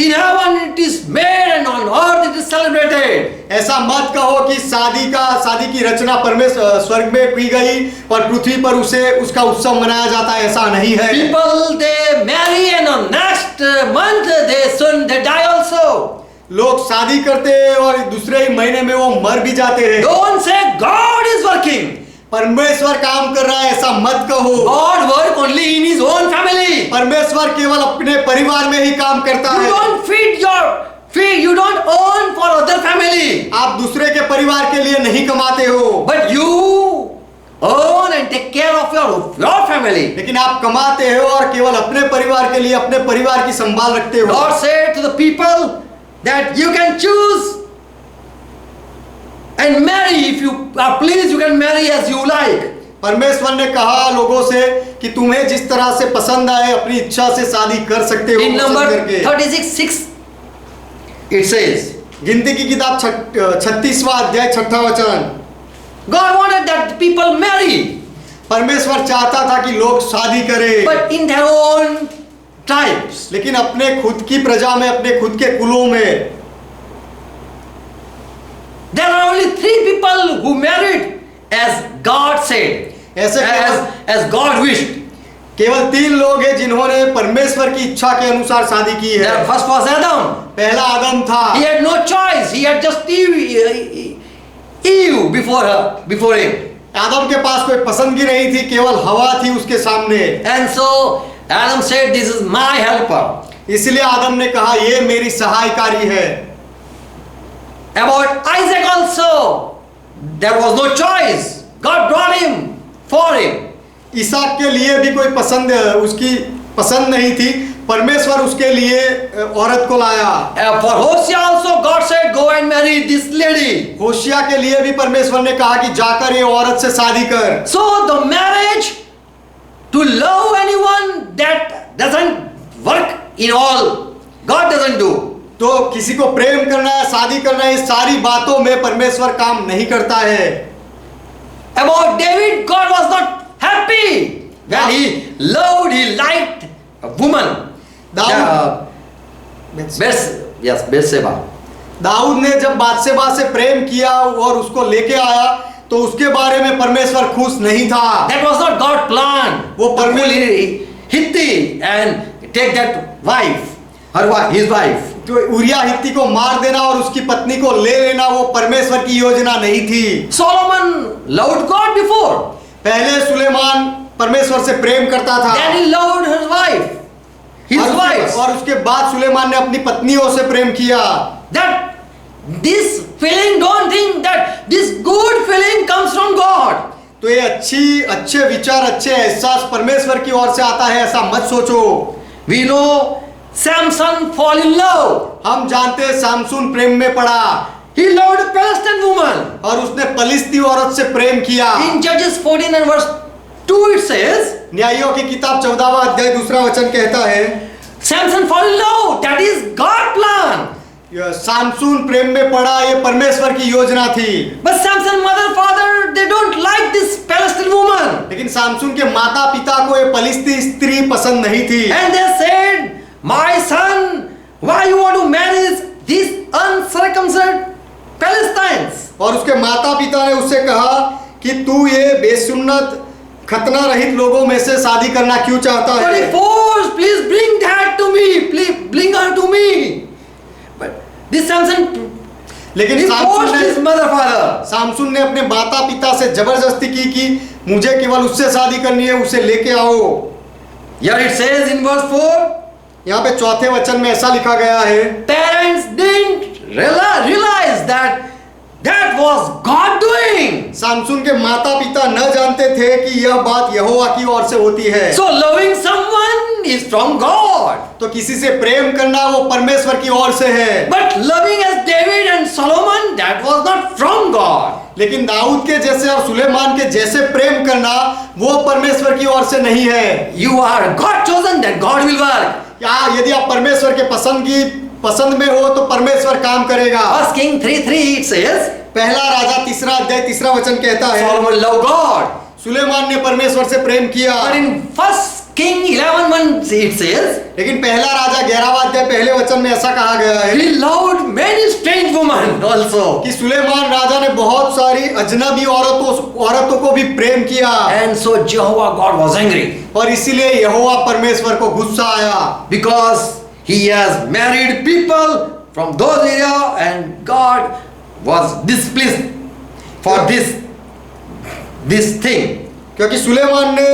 in heaven it is made and on earth it is celebrated. ऐसा मत कहो कि शादी की रचना परमेश्वर स्वर्ग में की गई और पृथ्वी पर उसका उत्सव मनाया जाता है, ऐसा नहीं है। People they marry and on next month they die also. लोग शादी करते हैं और दूसरे ही महीने में वो मर भी जाते हैं। Don't say God is working. परमेश्वर काम कर रहा है, ऐसा मत कहो। God work only in His own family. परमेश्वर केवल अपने परिवार में ही काम करता है। You don't earn for other family. आप दूसरे के परिवार के लिए नहीं कमाते हो। But you earn and take care of your family. लेकिन आप कमाते हो और केवल अपने परिवार के लिए अपने परिवार की संभाल रखते हो। God said to the people that you can choose and marry if you are pleased. You can marry as you like. परमेश्वर ने कहा लोगों से कि तुम्हें जिस तरह से पसंद आए अपनी इच्छा से शादी कर सकते हो। In number 36:6 it says. गिनती की किताब 36वां अध्याय 6वां वचन। God wanted that people marry. परमेश्वर चाहता था कि लोग शादी करें। But in their own tribes. लेकिन अपने खुद की प्रजा में, अपने खुद के कुलों में। There are only 3 people who married as God said. as God wished. केवल 3 लोग हैं जिन्होंने परमेश्वर की इच्छा के अनुसार शादी की है। The first was Adam. पहला आदम था। He had no choice. He had just Eve before him. आदम के पास कोई पसंदगी नहीं थी, केवल हवा थी उसके सामने। And so Adam said, "This is my helper." इसलिए आदम ने कहा ये मेरी सहायकारी है। About Isaac also, there was no choice. God brought him for him. इसहाक के लिए भी कोई उसकी पसंद नहीं थी, परमेश्वर उसके लिए औरत को लाया। For Hosea also God said, "Go and marry this lady." होशिया के लिए भी परमेश्वर ने कहा कि जाकर ये औरत से शादी कर। So the marriage, to love anyone, that doesn't work in all. God doesn't do. तो किसी को प्रेम करना है, शादी करना है, इस सारी बातों में परमेश्वर काम नहीं करता है। About David, God was not happy. when he loved, he liked a woman. Dawood Bathsheba. Dawood ने जब बादशेबा से प्रेम किया और उसको लेके आया तो उसके बारे में परमेश्वर खुश नहीं था। That was not God's plan. वो परमेश्वर Hitti and take that wife, his wife. जो उरिया हित्ती को मार देना और उसकी पत्नी को ले लेना वो परमेश्वर की योजना नहीं थी। Solomon loved God before. पहले सुलेमान परमेश्वर से प्रेम करता था। Then he loved his wife. और उसके बाद सुलेमान ने अपनी पत्नियों से प्रेम किया। That this feeling, don't think that this good feeling comes from God. तो ये अच्छे विचार, अच्छे एहसास परमेश्वर की ओर से आता है ऐसा मत सोचो। We know Samson fall in love. हम जानते हैं सामसून प्रेम में पड़ा। He loved a Palestinian woman. और उसने पलिस्ती औरत से प्रेम किया। In Judges 14 and verse 2 it says, न्यायियों की किताब 14वां अध्याय 2रा वचन कहता है, Samson fall in love. That is God's plan. सामसून प्रेम में पड़ा, ये परमेश्वर की योजना थी। But Samson's mother, father, they don't like this Palestinian woman. लेकिन सामसून के माता पिता को ये पलिस्ती स्त्री पसंद नहीं थी। And they said, my son, why you want to marry these uncircumcised Palestinians? और उसके माता पिता ने उससे कहा कि तू ये बेसुन्नत खतना रहित लोगों में से शादी करना क्यों चाहता But he है? forced, please bring that to me, please bring her to me. But this Samson, लेकिन he forced his mother, father. सामसून ने अपने माता पिता से जबरदस्ती की कि मुझे केवल उससे शादी करनी है, उसे लेके आओ। Here it says in verse 4, यहाँ पे 4थे वचन में ऐसा लिखा गया है, parents didn't realize that was God doing. सामसून के माता पिता न जानते थे कि यह बात यहोवा की ओर से होती है। So loving someone is from God. तो किसी से प्रेम करना वो परमेश्वर की ओर से है। But loving as David and Solomon, that was not from God. लेकिन दाऊद के जैसे और सुलेमान के जैसे प्रेम करना वो परमेश्वर की ओर से नहीं है। You are God chosen, then God will work. या यदि आप परमेश्वर के पसंद में हो तो परमेश्वर काम करेगा। 1 King 3:3 it says, पहला राजा 3रा अध्याय 3रा वचन कहता है, Solomon loved God. सुलेमान ने परमेश्वर से प्रेम किया। But in 1 King 11:1 it says, लेकिन पहला राजा 11वां अध्याय पहले वचन में ऐसा कहा गया है he loved many strange women also. कि सुलेमान राजा ने बहुत सारी अजनबी औरतों को भी प्रेम किया। And so Jehovah God was angry और इसीलिए यहोवा परमेश्वर को गुस्सा आया, because he has married people from those areas and God was displeased for this thing. क्योंकि सुलेमान ने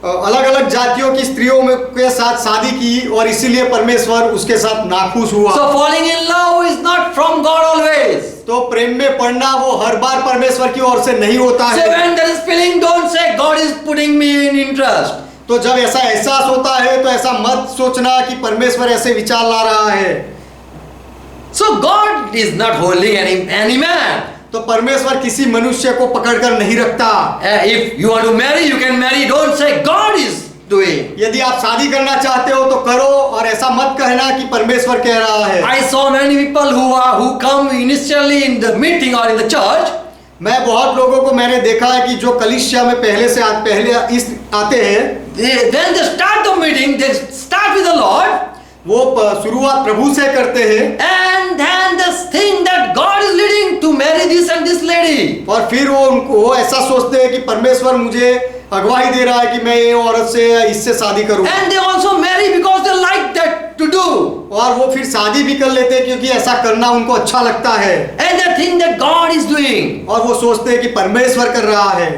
अलग अलग जातियों की स्त्रियों के साथ शादी की और इसीलिए परमेश्वर उसके साथ नाखुश हुआ। So falling in love is not from God always. तो प्रेम में पड़ना वो हर बार परमेश्वर की ओर से नहीं होता So है। when there is feeling, don't say God is putting me in interest. तो जब ऐसा एहसास होता है तो ऐसा मत सोचना कि परमेश्वर ऐसे विचार ला रहा है। So God is not holding any man. तो परमेश्वर किसी मनुष्य को पकड़कर नहीं रखता। If you want to marry, you can marry. Don't say God is doing. यदि आप शादी करना चाहते हो तो करो और ऐसा मत कहना कि परमेश्वर कह रहा है। I saw many people who come initially in the meeting or in the church. मैं बहुत लोगों को मैंने देखा है कि जो कलीसिया में पहले आते हैं, When they start the meeting, they start with the Lord. वो शुरुआत प्रभु से करते हैं And then they think that God is leading to marry this and this lady. और फिर वो ऐसा सोचते हैं कि परमेश्वर मुझे अगुवाई दे रहा है कि मैं ये औरत से या इससे शादी करूं। And they also marry because they like that to do. और वो फिर शादी भी कर लेते हैं क्योंकि ऐसा करना उनको अच्छा लगता है। And they think that God is doing. और वो सोचते हैं कि परमेश्वर कर रहा है।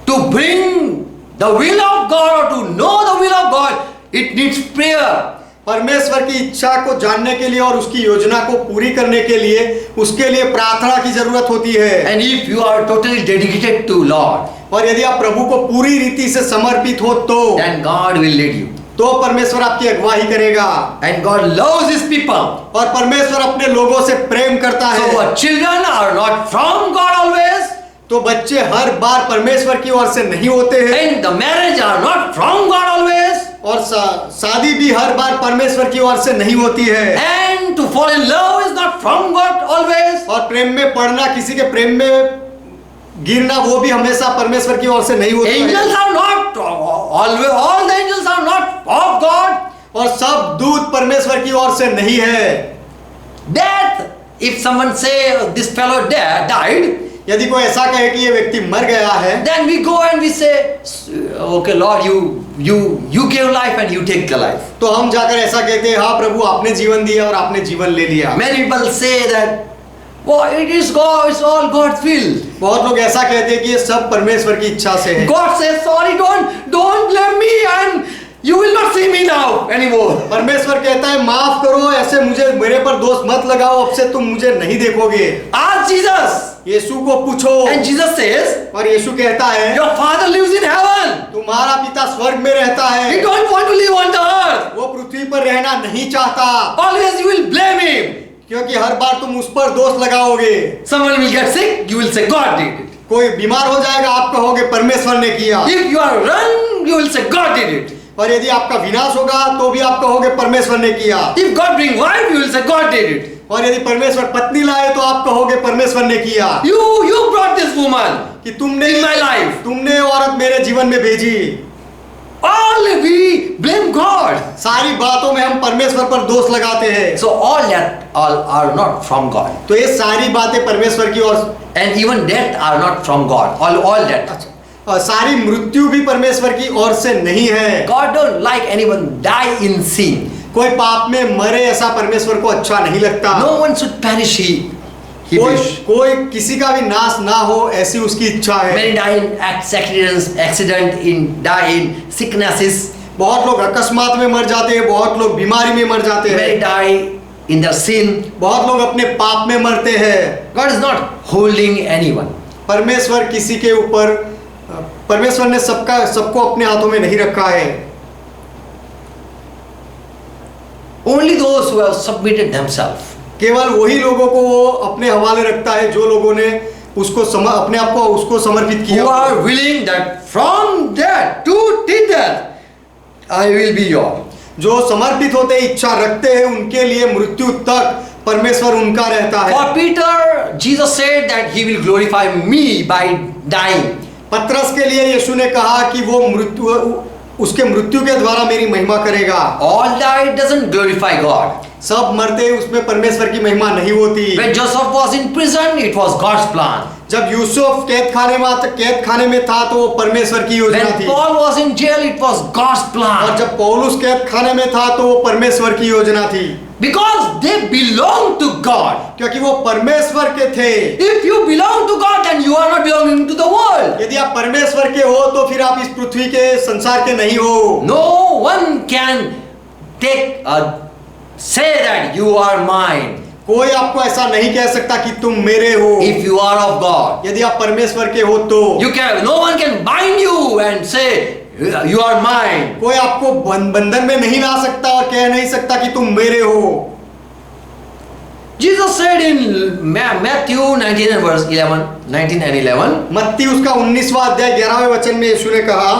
To bring the will of God or to know the will of God, it needs prayer. परमेश्वर की इच्छा को जानने के लिए और उसकी योजना को पूरी करने के लिए उसके लिए प्रार्थना की जरूरत होती है। And if you are totally dedicated to Lord, और यदि आप प्रभु को पूरी रीति से समर्पित हो तो then God will lead you. तो परमेश्वर आपकी अगुवाई करेगा। And God loves His people. और परमेश्वर अपने लोगों से प्रेम करता है। So our children are not from God always. तो बच्चे हर बार परमेश्वर की ओर से नहीं होते हैं। And the marriage are not from God always. और शादी भी हर बार परमेश्वर की ओर से नहीं होती है। And to fall in love is not from God always. और प्रेम में पड़ना, किसी के प्रेम में गिरना, वो भी हमेशा परमेश्वर की ओर से नहीं होता है। Angels are not all the angels are not of God. और सब दूत परमेश्वर की ओर से नहीं है। Death, if someone say this fellow died, यदि कोई ऐसा कहे कि ये व्यक्ति मर गया है, then we go and we say, okay Lord, you gave life and you take the life. तो हम जाकर ऐसा कहते हैं, हाँ प्रभु आपने जीवन दिया और आपने जीवन ले लिया। Many people say that, well, it is God, it's all God's will. बहुत लोग ऐसा कहते हैं कि ये सब परमेश्वर की इच्छा से है। God says, sorry, don't blame me and you will not see me now anymore. परमेश्वर कहता है माफ करो, ऐसे मुझे मेरे पर दोष मत लगाओ, अब से तुम मुझे नहीं देखोगे। Ask Jesus. यीशु को पूछो। And Jesus says, और यीशु कहता है your father lives in heaven. तुम्हारा पिता स्वर्ग में रहता है। He don't want to live on the earth. वो पृथ्वी पर रहना नहीं चाहता, Always you will blame him. क्योंकि हर बार तुम उस पर दोष लगाओगे। Someone will get sick, you will say God did it. कोई बीमार हो जाएगा, आप कहोगे परमेश्वर ने किया। If you are run, you will say God did it. और यदि आपका विनाश होगा तो भी आप कहोगे परमेश्वर ने किया। If God bring wife, you will say God did it. और यदि परमेश्वर पत्नी लाए तो आप कहोगे परमेश्वर ने किया। You brought this woman कि तुमने in my life. तुमने औरत मेरे जीवन में भेजी। All we blame God. सारी बातों में हम परमेश्वर पर दोष लगाते हैं। So all are not from God. तो ये सारी बातें परमेश्वर की ओर, And even death are not from God. All death. और सारी मृत्यु भी परमेश्वर की ओर से नहीं है। God don't like anyone die in sin. कोई पाप में मरे ऐसा परमेश्वर को अच्छा नहीं लगता। No one should perish. He wish. कोई किसी का भी नाश ना हो ऐसी उसकी इच्छा है। Many die in accident, die in sicknesses. बहुत लोग अकस्मात में मर जाते हैं, बहुत लोग बीमारी में मर जाते Many हैं, die in their sin. बहुत लोग अपने पाप में मरते हैं। God is not holding anyone. परमेश्वर किसी के ऊपर, परमेश्वर ने सबको अपने हाथों में नहीं रखा है। Only those who have submitted themselves. केवल वही लोगों को वो अपने हवाले रखता है जो लोगों ने उसको अपने आप को उसको समर्पित किया। Who are willing that from death to death, I will be yours. जो समर्पित होते इच्छा रखते हैं उनके लिए मृत्यु तक परमेश्वर उनका रहता है। For Peter, Jesus said that he will glorify me by dying. पतरस के लिए यीशु ने कहा कि वो उसके मृत्यु के द्वारा मेरी महिमा करेगा। All die doesn't glorify God. सब मरते उसमें परमेश्वर की महिमा नहीं होती। When Joseph was in prison, it was God's plan. जब यूसुफ कैद खाने में था तो वो परमेश्वर की योजना When थी। Paul was in jail, it was God's और plan. जब पौलुस कैद खाने में था तो वो परमेश्वर की योजना थी। Because they belong to God. क्योंकि वो परमेश्वर के थे। If you belong to God, then you are not belonging to the world. यदि आप परमेश्वर के हो तो फिर आप इस पृथ्वी के संसार के नहीं हो। No one can say that you are mine. कोई आपको ऐसा नहीं कह सकता कि तुम मेरे हो। If you are of God, यदि आप परमेश्वर के हो तो no one can bind you and say you are mine. कोई आपको बंधन में नहीं ला सकता और कह नहीं सकता कि तुम मेरे हो। Jesus said in Matthew 19 and verse 11, मत्ती उसका 19वां अध्याय 11वें वचन में यीशु ने कहा,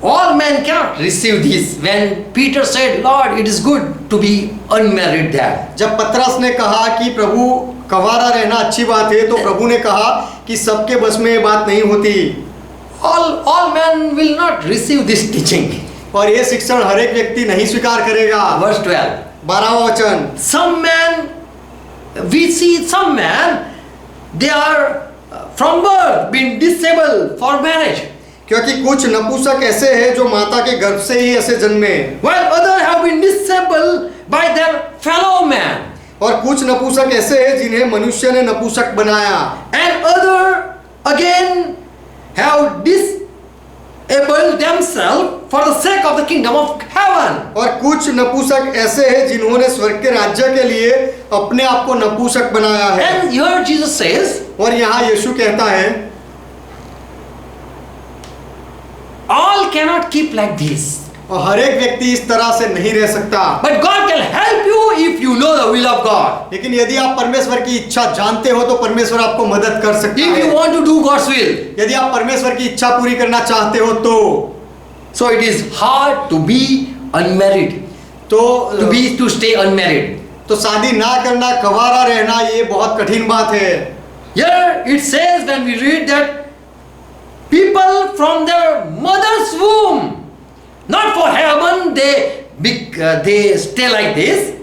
all men cannot receive this. When Peter said, Lord, it is good to be unmarried there. जब पतरस ने कहा कि प्रभु कवारा रहना अच्छी बात है, तो प्रभु ने कहा कि सबके बस में ये बात नहीं होती। All men will not receive this teaching. और ये शिक्षण हर एक व्यक्ति नहीं स्वीकार करेगा। Verse 12. 12वां वचन, Some men, we see some men, they are from birth been disabled for marriage. क्योंकि कुछ नपुंसक ऐसे हैं जो माता के गर्भ से ही ऐसे जन्मे, While others have been disabled by their fellow man. और कुछ नपुंसक ऐसे हैं जिन्हें मनुष्य ने नपुंसक बनाया। And other again have disabled themselves for the sake of the kingdom of heaven. और कुछ नपुंसक ऐसे हैं जिन्होंने स्वर्ग के राज्य के लिए अपने आप को नपुंसक बनाया है। And here Jesus says, और यहाँ यीशु कहता है, all cannot keep like this. और हर एक व्यक्ति इस तरह से नहीं रह सकता। But God can help you if you know the will of God. लेकिन यदि आप परमेश्वर की इच्छा जानते हो तो परमेश्वर आपको मदद कर सकता If है। you want to do God's will. यदि आप परमेश्वर की इच्छा पूरी करना चाहते हो तो So it is hard to be unmarried. To stay unmarried. तो शादी ना करना, कवारा रहना, ये बहुत कठिन बात है। Here it says when we read that people from their mother's womb. Not for heaven, they stay like this.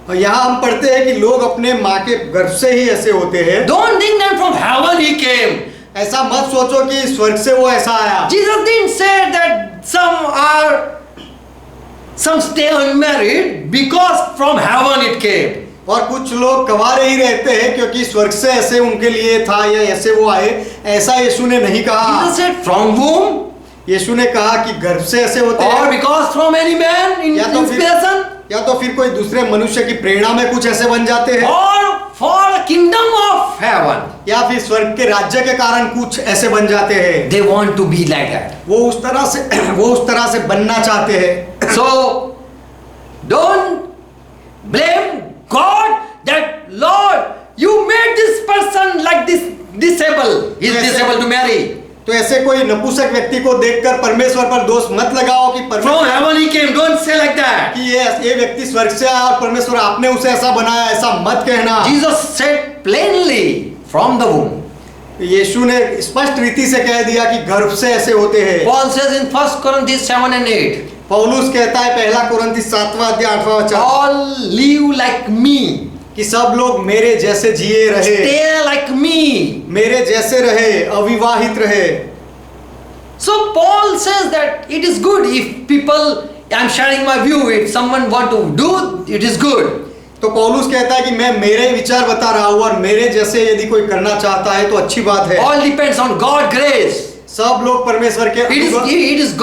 और यहाँ हम पढ़ते हैं कि लोग अपने माँ के गर्भ से ही ऐसे होते हैं। Don't think that from heaven he came. ऐसा मत सोचो कि स्वर्ग से वो ऐसा आया। Jesus didn't say that some stay unmarried because from heaven it came. और कुछ लोग गंवारे ही रहते हैं क्योंकि स्वर्ग से ऐसे उनके लिए था या ऐसे वो आए, ऐसा यीशु ने नहीं कहा। Jesus said from whom? यीशु ने कहा कि गर्भ से ऐसे होते Or हैं, because from any man in inspiration? या तो फिर कोई दूसरे मनुष्य की प्रेरणा में कुछ ऐसे बन जाते हैं, Or for the kingdom of heaven? या फिर स्वर्ग के राज्य के कारण कुछ ऐसे बन जाते हैं। They want to be like that. वो उस तरह से बनना चाहते हैं। So don't blame God that Lord you made this person like this disabled. He is Yes, disabled to marry. तो ऐसे कोई नपुंसक व्यक्ति को देखकर परमेश्वर पर दोष मत लगाओ कि From heaven he came. Don't say like that. कि ये व्यक्ति स्वर्ग से आया और परमेश्वर आपने उसे ऐसा बनाया, ऐसा मत कहना। Jesus said plainly from the womb. यीशु ने स्पष्ट रीति से कह दिया कि गर्भ से ऐसे होते हैं। Paul says in 1 Corinthians 7 and 8. पौलुस कहता है पहला कुरिन्थी 7वां अध्याय 8वां वचन, All live like me. कि सब लोग मेरे जैसे जिए रहे, Stay like me. मेरे जैसे रहे, अविवाहित रहे। So Paul says that it is good if people, I am sharing my view, if someone want to do, it is good. तो पौलुस कहता है कि मैं मेरे विचार बता रहा हूँ और मेरे जैसे यदि कोई करना चाहता है तो अच्छी बात है। All depends on God grace. सब लोग परमेश्वर के It is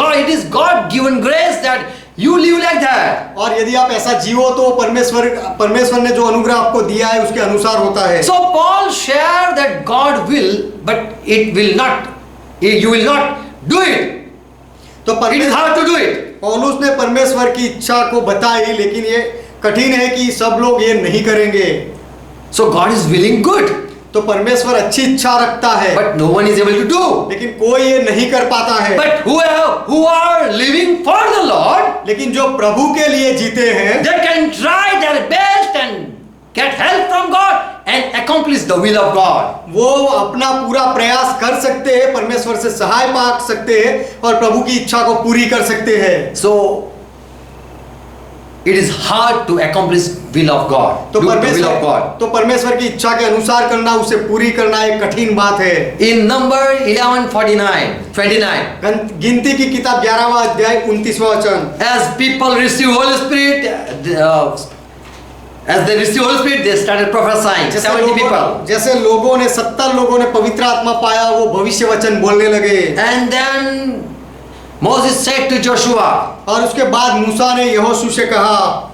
God given grace that you live like that. और यदि आप ऐसा जियो तो परमेश्वर ने जो अनुग्रह आपको दिया है उसके अनुसार होता है। So Paul shared that God will, but you will not do it. तो It is hard to do it. पौलुस ने परमेश्वर की इच्छा को बताई, लेकिन ये कठिन है कि सब लोग ये नहीं करेंगे। So God is willing good, तो परमेश्वर अच्छी इच्छा रखता है, but no one is able to do. लेकिन कोई ये नहीं कर पाता है। But who are living for the Lord, लेकिन जो प्रभु के लिए जीते हैं, they can try their best and get help from God and accomplish the will of God. वो अपना पूरा प्रयास कर सकते हैं, परमेश्वर से सहाय पा सकते हैं और प्रभु की इच्छा को पूरी कर सकते हैं। So it is hard to accomplish will of God. तो Do the will of God. परमेश्वर की इच्छा के अनुसार करना, उसे पूरी करना एक कठिन बात है। In number 11:29. गिनती की किताब 11वां अध्याय 29वां वचन, As people receive Holy Spirit, as they receive Holy Spirit, they started prophesying. 70 people. जैसे लोगों ने 70 लोगों ने पवित्र आत्मा पाया, वो भविष्य वचन बोलने लगे। And then Moses said to Joshua, और उसके बाद मूसा ने यहोशू से कहा,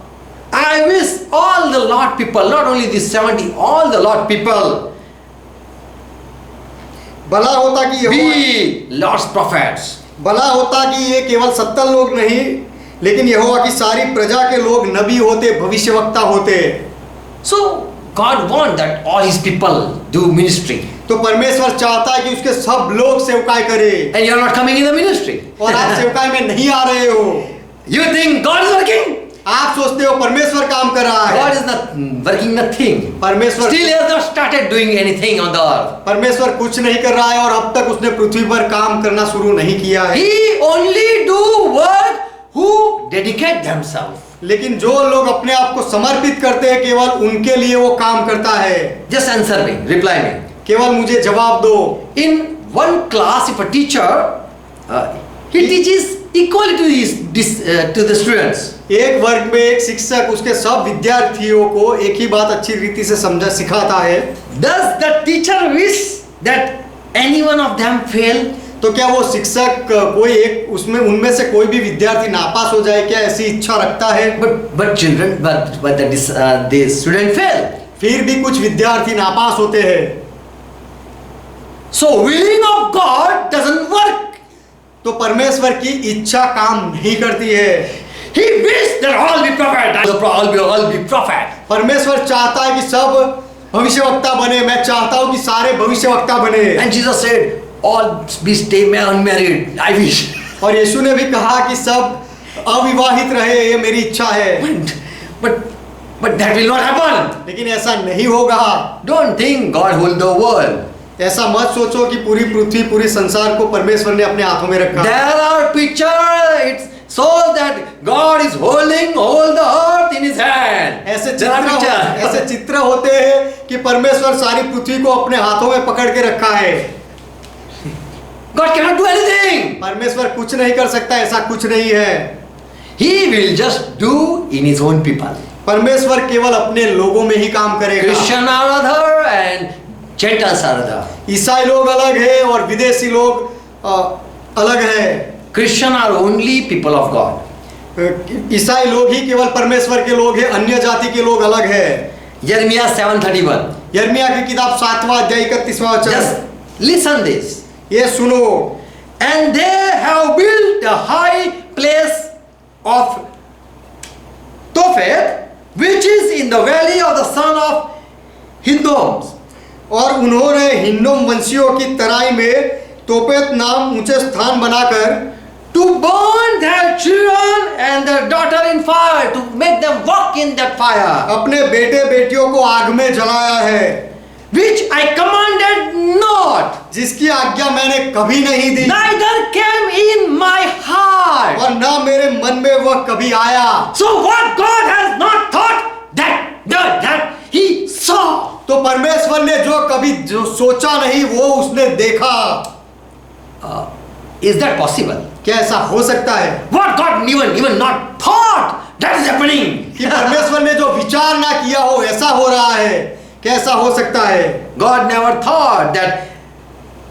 I wish all the Lord people, not only these 70, all the Lord people भला होता कि be Lord's prophets. भला होता कि ये केवल 70 लोग नहीं, लेकिन यहोवा की सारी प्रजा के लोग नबी होते, भविष्यवक्ता होते। So God wants that all His people do ministry. तो परमेश्वर चाहता है कि उसके सब लोग सेवकाई करें। And you are not coming in the ministry. और आप सेवकाई में नहीं आ रहे हो। You think God is working? आप सोचते हो परमेश्वर काम कर रहा है। God is not working nothing. परमेश्वर Still has not started doing anything on the earth. परमेश्वर कुछ नहीं कर रहा है और अब तक उसने पृथ्वी पर काम करना शुरू नहीं किया है। He only do work who dedicate themselves. लेकिन जो लोग अपने आप को समर्पित करते हैं, केवल उनके लिए वो काम करता है। Just answer me, reply me. केवल मुझे जवाब दो। In one class, if a teacher he teaches equally to the students. एक वर्ग में एक शिक्षक उसके सब विद्यार्थियों को एक ही बात अच्छी रीति से सिखाता है। Does the teacher wish that any one of them fail? तो क्या वो शिक्षक कोई एक उनमें से कोई भी विद्यार्थी नापास हो जाए, क्या ऐसी इच्छा रखता है? But the student fail. फिर भी कुछ विद्यार्थी नापास होते हैं। So willing of God doesn't work. तो परमेश्वर की इच्छा काम नहीं करती है। He wished that all be prophet. All be prophet. परमेश्वर चाहता है कि सब भविष्यवक्ता बने। मैं चाहता हूँ कि सारे भविष्यवक्ता बने। And Jesus said, all be stay unmarried. I wish. और यीशु ने भी कहा कि सब अविवाहित रहे, ये मेरी इच्छा है। But that will not happen. लेकिन ऐसा नहीं होगा। Don't think God hold the world. ऐसा मत सोचो कि पूरी पृथ्वी पूरी संसार को परमेश्वर ने अपने हाथों में रखा। There are pictures. It shows that God is holding all the earth in His hand. ऐसे चित्र होते हैं कि परमेश्वर सारी पृथ्वी को अपने हाथों में पकड़ के रखा है। God cannot do anything. परमेश्वर कुछ नहीं कर सकता, ऐसा कुछ नहीं है। He will just do in His own people. परमेश्वर केवल अपने लोगों में ही काम करेगा। Christian are other and Gentiles are other. ईसाई लोग अलग है और विदेशी लोग अलग है। Christian are only people of God. ईसाई लोग ही केवल परमेश्वर के लोग हैं, अन्य जाति के लोग अलग है। Jeremiah 7:31. यिर्मयाह की किताब 7वां अध्याय 31वां वचन। Just listen this. ये सुनो। And they have built a high place of Tophet, which is in the valley of the son of Hinnom. और उन्होंने हिन्नोम वंशियों की तराई में तोपेत नाम ऊंचे स्थान बनाकर To burn their children and their daughter in fire, to make them walk in that fire, अपने बेटे बेटियों को आग में जलाया है, which I commanded not, जिसकी आज्ञा मैंने कभी नहीं दी, neither came in my heart. और ना मेरे मन में वह कभी आया। So what God has not thought, that He saw. तो परमेश्वर ने जो कभी जो सोचा नहीं वो उसने देखा। Is that possible? क्या ऐसा हो सकता है? What God even not thought, that is happening. कि परमेश्वर ने जो विचार ना किया हो ऐसा हो रहा है, कैसा हो सकता है? God never thought that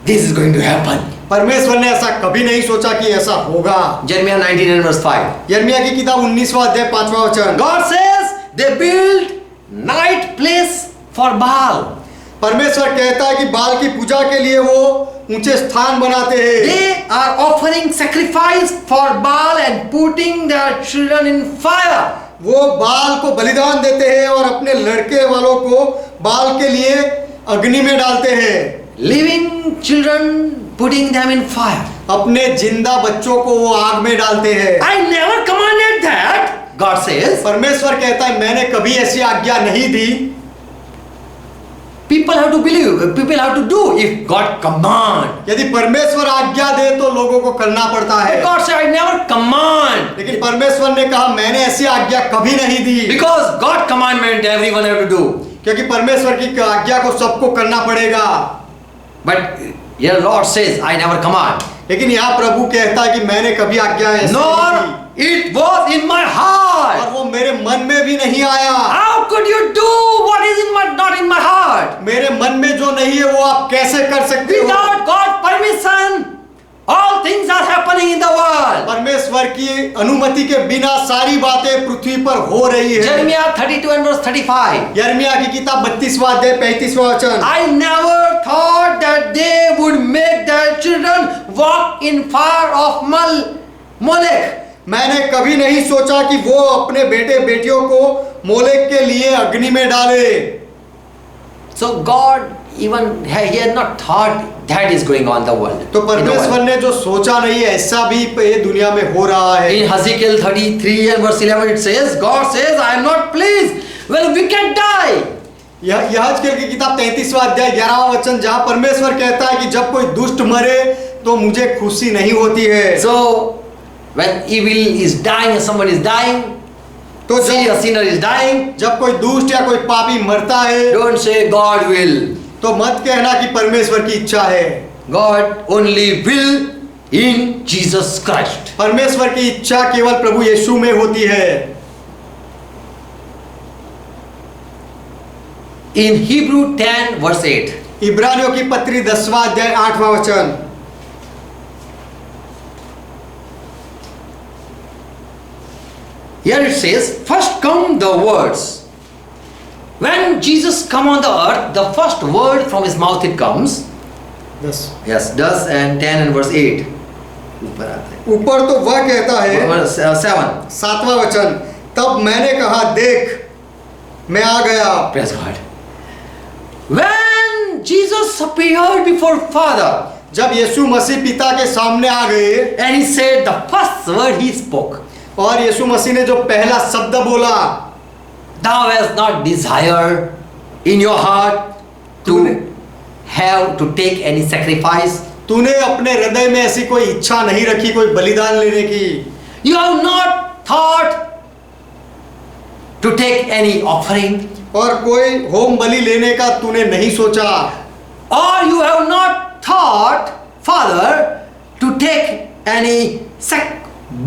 this is going to happen. परमेश्वर ने ऐसा कभी नहीं सोचा कि ऐसा होगा। Jeremiah 19 and verse 5. यिर्मयाह की किताब 19वां अध्याय 5वां वचन। God says they built night place for Baal. परमेश्वर कहता है कि बाल की पूजा के लिए वो ऊंचे स्थान बनाते हैं। They are offering sacrifice for Baal and putting their children in fire. वो बाल को बलिदान देते हैं और अपने लड़के वालों को बाल के लिए अग्नि में डालते हैं। Living children putting them in fire. अपने जिंदा बच्चों को वो आग में डालते हैं। I never commanded that, God says. परमेश्वर कहता है मैंने कभी ऐसी आज्ञा नहीं दी। People have to believe, people have to do if God command. यदि परमेश्वर आज्ञा दे तो लोगों को करना पड़ता है। God said, I never command. लेकिन परमेश्वर ने कहा मैंने ऐसी आज्ञा कभी नहीं दी। Because God commandment everyone have to do. क्योंकि परमेश्वर की आज्ञा को सबको करना पड़ेगा। But here Lord says, I never command. लेकिन यहाँ प्रभु कहता है कि मैंने कभी आज्ञा ऐसी नहीं दी। Nor it was in my और heart. वो मेरे मन में भी नहीं आया। How could you do what is in my not in my heart? मेरे मन में जो नहीं है वो आप कैसे कर सकते हो? Without God's permission, all things are happening in the world. परमेश्वर की अनुमति के बिना सारी बातें पृथ्वी पर हो रही है। Jeremiah 32 and verse 35. यिर्मयाह की किताब 32वां अध्याय 35वां वचन। I never thought that they would make their children walk in fire of Molech. मैंने कभी नहीं सोचा कि वो अपने बेटे बेटियों को मोलेक के लिए अग्नि में डाले। So God even he had not thought that is going on in the world. तो परमेश्वर ने जो सोचा नहीं ऐसा भी ये दुनिया में हो रहा है। In Ezekiel 33 and verse 11 it says, God says, I am not pleased when wicked die. यहेजकेल की किताब 33वां अध्याय 11वां वचन जहाँ परमेश्वर कहता है कि जब कोई दुष्ट मरे तो मुझे खुशी नहीं होती है। So when evil is dying, someone is dying, तो a sinner is dying, जब कोई दुष्ट या कोई पापी मरता है don't say God will. तो मत कहना कि परमेश्वर की इच्छा है। God only will in Jesus Christ. परमेश्वर की इच्छा केवल प्रभु यीशु में होती है। In Hebrew 10 verse 8. इब्रानियों की पत्री 10वां अध्याय 8वां वचन। Here it says, first come the words. When Jesus come on the earth, the first word from his mouth it comes. 10 Yes, does and 10 and verse 8. ऊपर आता है। ऊपर तो वह कहता है Verse 7. 7वां वचन, तब मैंने कहा देख मैं आ गया। Praise God. When Jesus appeared before Father, जब यीशु मसीह पिता के सामने आ गए and he said the first word he spoke, और यीशु मसीह ने जो पहला शब्द बोला, thou hast not desired in your heart to have to take any sacrifice. तूने अपने हृदय में ऐसी कोई इच्छा नहीं रखी कोई बलिदान लेने की। You have not thought to take any offering. और कोई होम बलि लेने का तूने नहीं सोचा। Or you have not thought, Father, to take any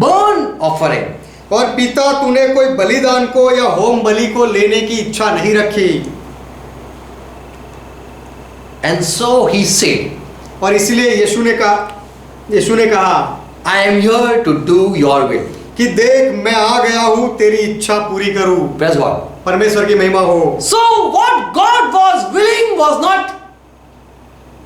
burn offering. और पिता तूने कोई बलिदान को या होम बलि को लेने की इच्छा नहीं रखी। And so he said, और इसलिए यीशु ने कहा I am here to do your will. कि देख मैं आ गया हूं तेरी इच्छा पूरी करूं। Praise God. परमेश्वर की महिमा हो। So what God was willing was not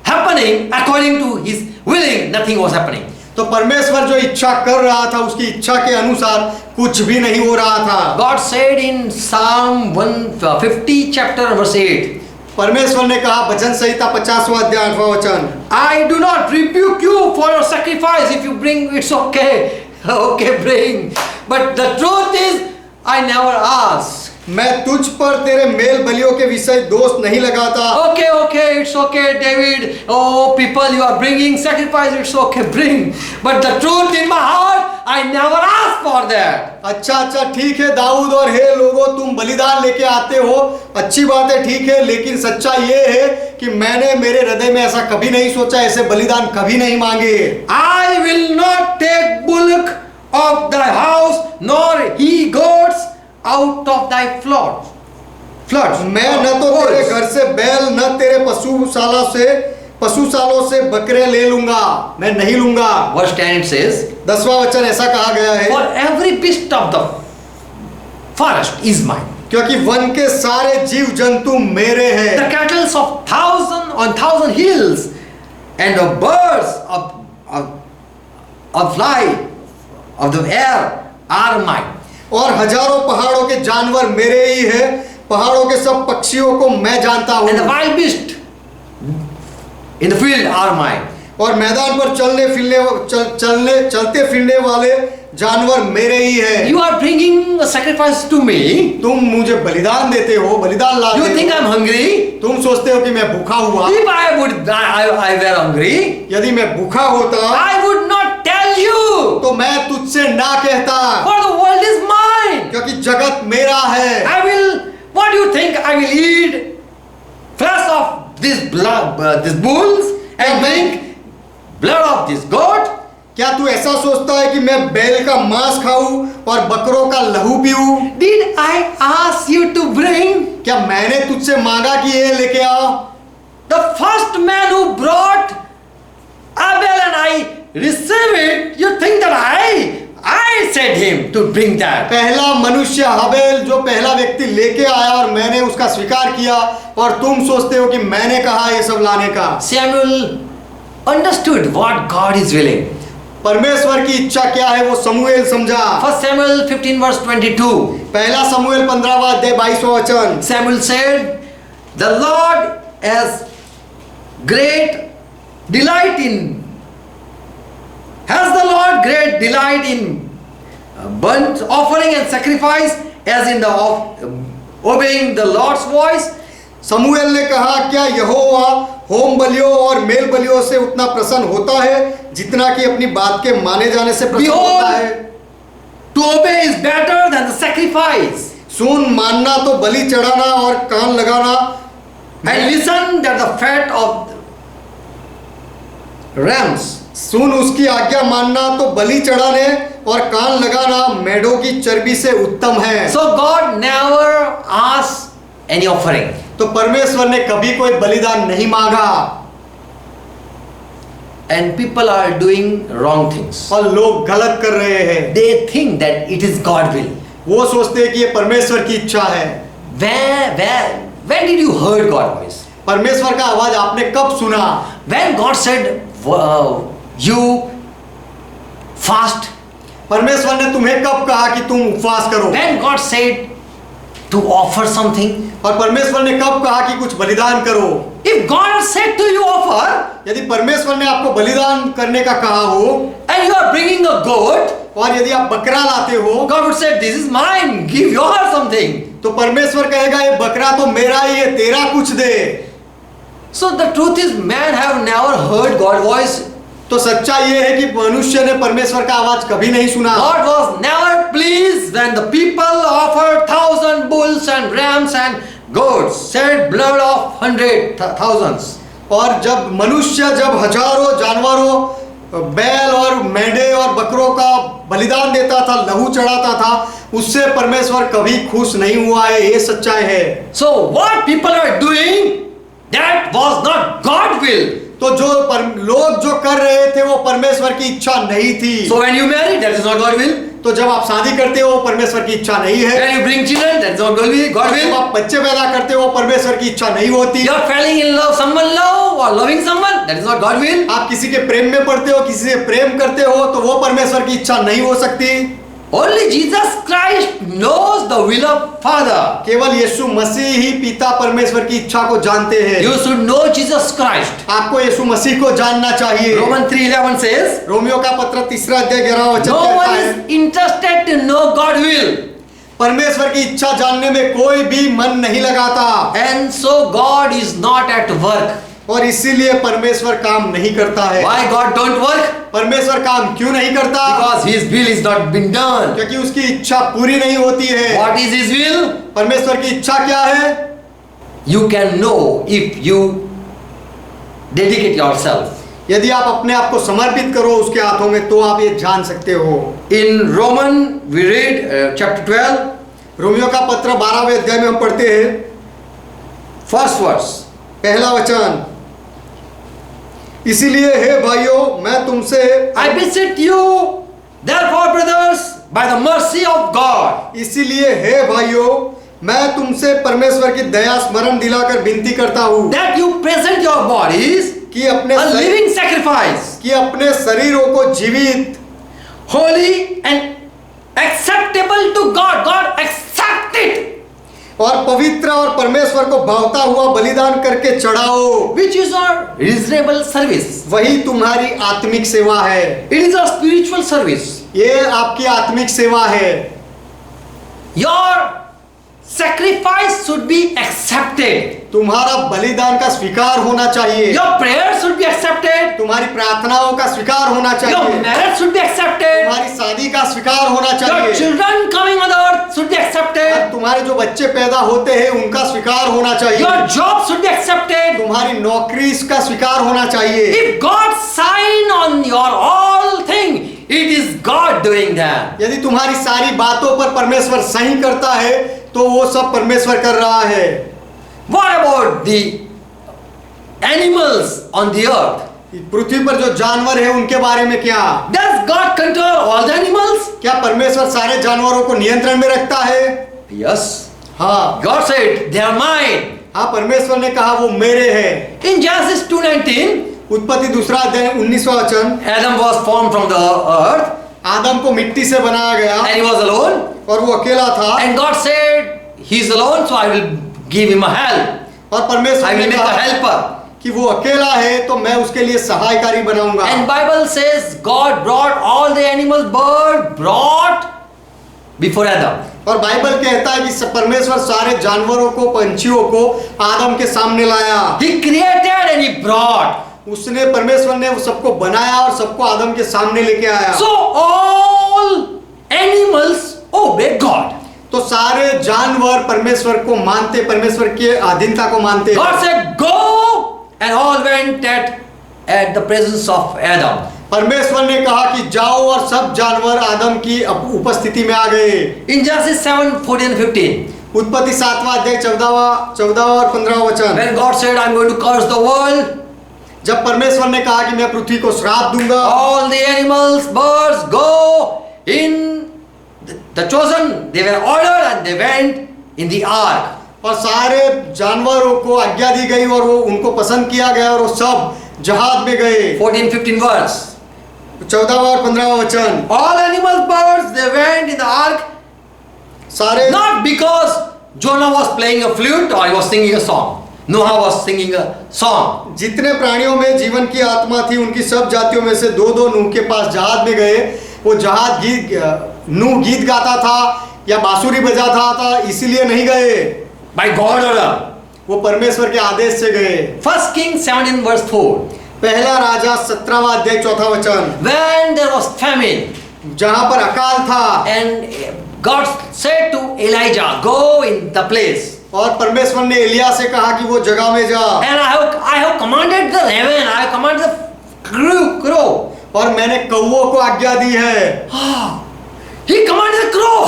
happening according to his willing. Nothing was happening. तो परमेश्वर जो इच्छा कर रहा था उसकी इच्छा के अनुसार कुछ भी नहीं हो रहा था। God said in Psalm 150 chapter verse 8. परमेश्वर ने कहा वचन संहिता 50वां अध्याय 8वां वचन, I do not rebuke you for your sacrifice. If you bring, it's okay. Okay, bring. But the truth is, I never ask. मैं तुझ पर तेरे मेल बलियों के विषय दोष नहीं लगाता। Okay, okay, it's okay, David. Oh, people, you are bringing sacrifice. It's okay, bring. But the truth in my heart, I never ask for that. अच्छा ठीक है दाऊद और हे लोगों तुम बलिदान लेके आते हो, अच्छी बात है, ठीक है, लेकिन सच्चा ये है कि मैंने मेरे हृदय में ऐसा कभी नहीं सोचा, ऐसे बलिदान कभी नहीं मांगे। I will not take bullock of thy house, nor he goats out of thy floods. मैं न तो तेरे घर से बैल न तेरे पशुशालों से बकरे ले लूंगा, मैं नहीं लूंगा। Verse 10 it says, 10वां वचन ऐसा कहा गया है, for every beast of the forest is mine. क्योंकि वन के सारे जीव जंतु मेरे हैं। The cattle of 1,000 hills and the birds of fly of the air are mine. और हजारों पहाड़ों के जानवर मेरे ही हैं, पहाड़ों के सब पक्षियों को मैं जानता हूँ। And the wild beast in the field are mine. और मैदान पर चलते फिरने वाले जानवर मेरे ही हैं। You are bringing a sacrifice to me. तुम मुझे बलिदान देते हो, बलिदान लाते हो। You think I'm hungry? तुम सोचते हो कि मैं भूखा हुआ। If I were hungry, यदि मैं भूखा होता, I would not tell you. तो मैं तुझसे ना कहता। For the world is mine. क्योंकि जगत मेरा है। I will. What do you think? I will eat flesh of this bulls and drink blood of this goat. क्या तू ऐसा सोचता है कि मैं बैल का मांस खाऊं और बकरों का लहू पीऊं? Did I ask you to bring? क्या मैंने तुझसे मांगा कि ये लेके आओ? The first man who brought Abel and I receive it. You think that I said him to bring that? पहला मनुष्य हबेल जो पहला व्यक्ति लेके आया और मैंने उसका स्वीकार किया, और तुम सोचते हो कि मैंने कहा ये सब लाने का। Samuel understood what God is willing. परमेश्वर की इच्छा क्या है वो समूएल समझा। 1 Samuel 15 verse 22. पहला समूएल 15वां अध्याय 22वां वचन। Samuel said, the Lord has great delight in burnt offering and sacrifice as in the obeying the Lord's voice. Samuel ने कहा क्या यहोवा होम बलियों और मेल बलियों से उतना प्रसन्न होता है जितना कि अपनी बात के माने जाने से प्रसन्न होता है? To obey is better than the sacrifice. सुन मानना तो बलि चढ़ाना और कान लगाना। And listen that the fat of rams. सुन उसकी आज्ञा मानना तो बलि चढ़ाने और कान लगाना मेढ़ों की चर्बी से उत्तम है। So God never asks any offering. तो परमेश्वर ने कभी कोई बलिदान नहीं मांगा। And people are doing wrong things. और लोग गलत कर रहे हैं। They think that it is God will. वो सोचते हैं कि ये परमेश्वर की इच्छा है। When did you heard God's voice? परमेश्वर का आवाज आपने कब सुना? When God said, you fast. परमेश्वर ने तुम्हें कब कहा कि तुम उपवास करो? When God said to offer something. और परमेश्वर ने कब कहा कि कुछ बलिदान करो? If God said to you offer, यदि परमेश्वर ने आपको बलिदान करने का कहा हो, and you are bringing a goat, और यदि आप बकरा लाते हो, God would say, this is mine, give your something. तो परमेश्वर कहेगा ये बकरा तो मेरा ही है, तेरा कुछ दे। So the truth is, man have never heard God's voice. तो सच्चाई ये है कि मनुष्य ने परमेश्वर का आवाज कभी नहीं सुना। God was never pleased when the people offered 1,000 bulls and rams and goats, shed blood of thousands. और जब मनुष्य जब हजारों जानवरों बैल और मेंढे और बकरों का बलिदान देता था, लहू चढ़ाता था, उससे परमेश्वर कभी खुश नहीं हुआ है, ये सच्चाई है। So what people are doing, that was not God's will. तो जो लोग जो कर रहे थे वो परमेश्वर की इच्छा नहीं थी। So when you marry, that is not God's will. तो जब आप शादी करते हो परमेश्वर की इच्छा नहीं है। When you bring children, that is not God's will. जब आप बच्चे पैदा करते हो परमेश्वर की इच्छा नहीं होती। You are falling in love, someone love or loving someone, that is not God's will. आप किसी के प्रेम में पड़ते हो, किसी से प्रेम करते हो, तो वो परमेश्वर की इच्छा नहीं हो सकती। Only Jesus Christ knows the will of Father. केवल यीशु मसीह ही पिता परमेश्वर की इच्छा को जानते हैं। You should know Jesus Christ. आपको यीशु मसीह को जानना चाहिए। Romans 3:11 says, रोमियो का पत्र 3 अध्याय 11 वचन no कहता one है, is interested to know God's will. परमेश्वर की इच्छा जानने में कोई भी मन नहीं लगाता, And so God is not at work. और इसीलिए परमेश्वर काम नहीं करता है। Why God don't work? परमेश्वर काम क्यों नहीं करता? Because His will is not been done. क्योंकि उसकी इच्छा पूरी नहीं होती है। What is His will? परमेश्वर की इच्छा क्या है? You can know if you dedicate yourself. यदि आप अपने आप को समर्पित करो उसके हाथों में, तो आप ये जान सकते हो। In Roman we read chapter 12, Romeo का पत्र 12वें अध्याय में हम पढ़ते हैं, first verse. पहला वचन, इसीलिए हे भाइयों मैं तुमसे I beseech you, therefore, brothers, by the mercy of God, इसीलिए हे भाइयों मैं तुमसे परमेश्वर की दया स्मरण दिलाकर विनती करता हूँ that you present your bodies कि अपने a living sacrifice, कि अपने शरीरों को जीवित, holy and acceptable to God. God accept it, और पवित्र और परमेश्वर को भावता हुआ बलिदान करके चढ़ाओ, which is our reasonable service. वही तुम्हारी आत्मिक सेवा है। It is a spiritual service. ये आपकी आत्मिक सेवा है। Your sacrifice should be accepted. तुम्हारा बलिदान का स्वीकार होना चाहिए, Your prayers should be accepted. तुम्हारी प्रार्थनाओं का स्वीकार होना Your चाहिए, marriage should be accepted. तुम्हारी शादी का स्वीकार होना Your चाहिए, children coming on the earth should be और accepted. तुम्हारे जो बच्चे पैदा होते हैं उनका स्वीकार होना चाहिए, Your job should be accepted. तुम्हारी नौकरी का स्वीकार होना चाहिए। If God sign on your all thing, it is God doing that. यदि तुम्हारी सारी बातों पर परमेश्वर सही करता है तो वो सब परमेश्वर कर रहा है। What about the animals on the earth? पृथ्वी पर जो जानवर है उनके बारे में क्या? Does God control all the animals? क्या परमेश्वर सारे जानवरों को नियंत्रण में रखता है? Yes. हाँ, God said, they are mine. हाँ, परमेश्वर ने कहा वो मेरे हैं। In Genesis 2:19, उत्पत्ति 2 अध्याय 19वां वचन, Adam was formed from the earth आदम को मिट्टी से बनाया गया and he was alone. और वो अकेला था, And God said, he is alone, so I will give him a help. और I परमेश्वर ने will make a कहा helper. कि वो अकेला है तो मैं उसके लिए सहायकारी बनाऊंगा। And Bible says God brought all the animals, bird brought before Adam. और बाइबल कहता है कि परमेश्वर सारे जानवरों को, पंछियों को आदम के सामने लाया। He created and he brought. उसने, परमेश्वर ने वो सबको बनाया और सबको आदम के सामने लेके आया। So all animals obey God. तो सारे जानवर परमेश्वर को मानते, परमेश्वर के अधीनता को मानते। God said, go, and all went at the presence of Adam. परमेश्वर ने कहा कि जाओ और सब जानवर आदम की उपस्थिति में आ गए। In Genesis 7:14-15, उत्पत्ति 7वां अध्याय 14वां और 15वां वचन, when God said, I'm going to curse the world, जब परमेश्वर ने कहा कि मैं पृथ्वी को श्राप दूंगा, all the animals, birds, go in the chosen, they were ordered and they went in the ark. और सारे जानवरों को आज्ञा दी गई और वो उनको पसंद किया गया और वो सब जहाज में गए। 14-15 verse. 14वां और 15वां वचन, All animals, birds, they went in the ark, सारे, not because Jonah was playing a flute or he was singing a song. Noah was singing a song. जितने प्राणियों में जीवन की आत्मा थी उनकी सब जातियों में से दो दो नूह के पास जहाज में गए। वो जहाज नूह गीत गाता था या बांसुरी बजाता था, इसीलिए नहीं गए। By God order. वो परमेश्वर के आदेश से गए। 1 Kings 17 verse 4. पहला राजा 17वां अध्याय 4था वचन, When there was famine, जहां पर अकाल था and God said to Elijah, go in the place. और परमेश्वर ने एलिया से कहा कि वो जगह में जा, And I have commanded the raven, I have commanded the crow. और मैंने कौवों को आज्ञा दी है। He commanded the crow,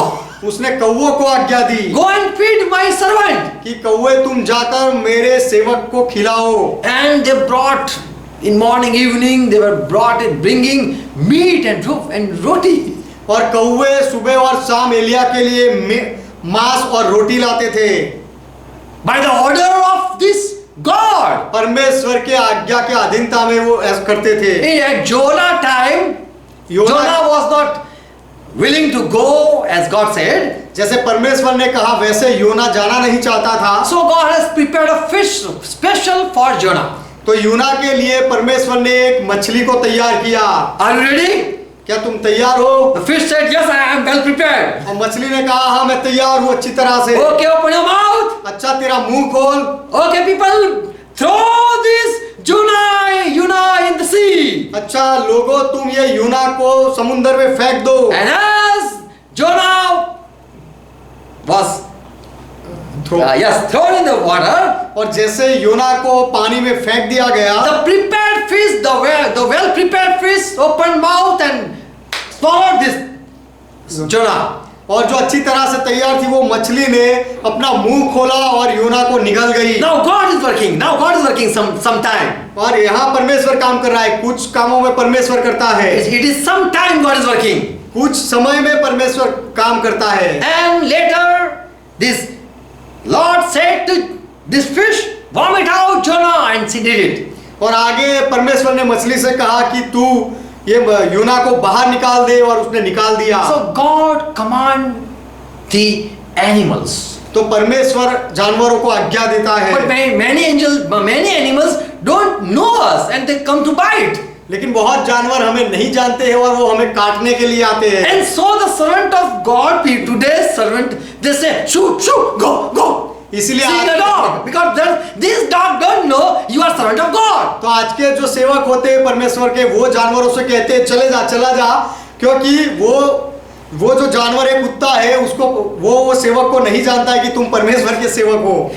उसने कौवों को आज्ञा दी go and feed my servant. कि कौवे तुम जाकर मेरे सेवक को खिलाओ। And they brought in morning, evening, they were bringing meat and roti. और कौवे सुबह और शाम एलिया के लिए मांस और रोटी लाते थे। By the order of this God. परमेश्वर के आज्ञा के अधीनता में वो ऐसा करते थे। At Jonah time, Jonah was not willing to go as God said. जैसे परमेश्वर ने कहा वैसे योना जाना नहीं चाहता था। So God has prepared a fish special for Jonah. तो यूना के लिए परमेश्वर ने एक मछली को तैयार किया। Are you ready? क्या तुम तैयार हो? The fish said, yes, I am well prepared. और मछली ने कहा हाँ मैं तैयार हूँ अच्छी तरह से। Okay, open your mouth. अच्छा तेरा मुंह खोल। Okay, people, throw this Jonah in the sea. अच्छा लोगों तुम ये यूना को समुद्र में फेंक दो। And as Jonah was thrown in the water, और जैसे योना को पानी में फेंक दिया गया, the prepared fish, the well prepared fish opened mouth and swallowed this Jonah. और जो अच्छी तरह से तैयार थी वो मछली ने अपना मुंह खोला और योना को निगल गई। Now God is working. Now God is working sometime. और यहाँ परमेश्वर काम कर रहा है। कुछ कामों में परमेश्वर करता है। It is sometime God is working. कुछ समय में परमेश्वर काम करता है। And later this Lord said to this fish, vomit out Jonah, and she did it. और आगे परमेश्वर ने मछली से कहा कि तू ये योना को बाहर निकाल दे, और उसने निकाल दिया। So God command the animals. तो परमेश्वर जानवरों को आज्ञा देता है। But many animals don't know us and they come to bite. लेकिन बहुत जानवर हमें नहीं जानते हैं और वो हमें काटने के लिए आते हैं। And so the servant of God, today's servant, they say, shoot, go. इसलिए See the dog, because this dog don't know you are servant of God. तो आज के जो सेवक होते हैं परमेश्वर के, वो जानवरों से कहते हैं चला जा, क्योंकि वो जो जानवर है कुत्ता है, उसको वो सेवक को नहीं जानता है कि तुम परमेश्वर के सेवक हो।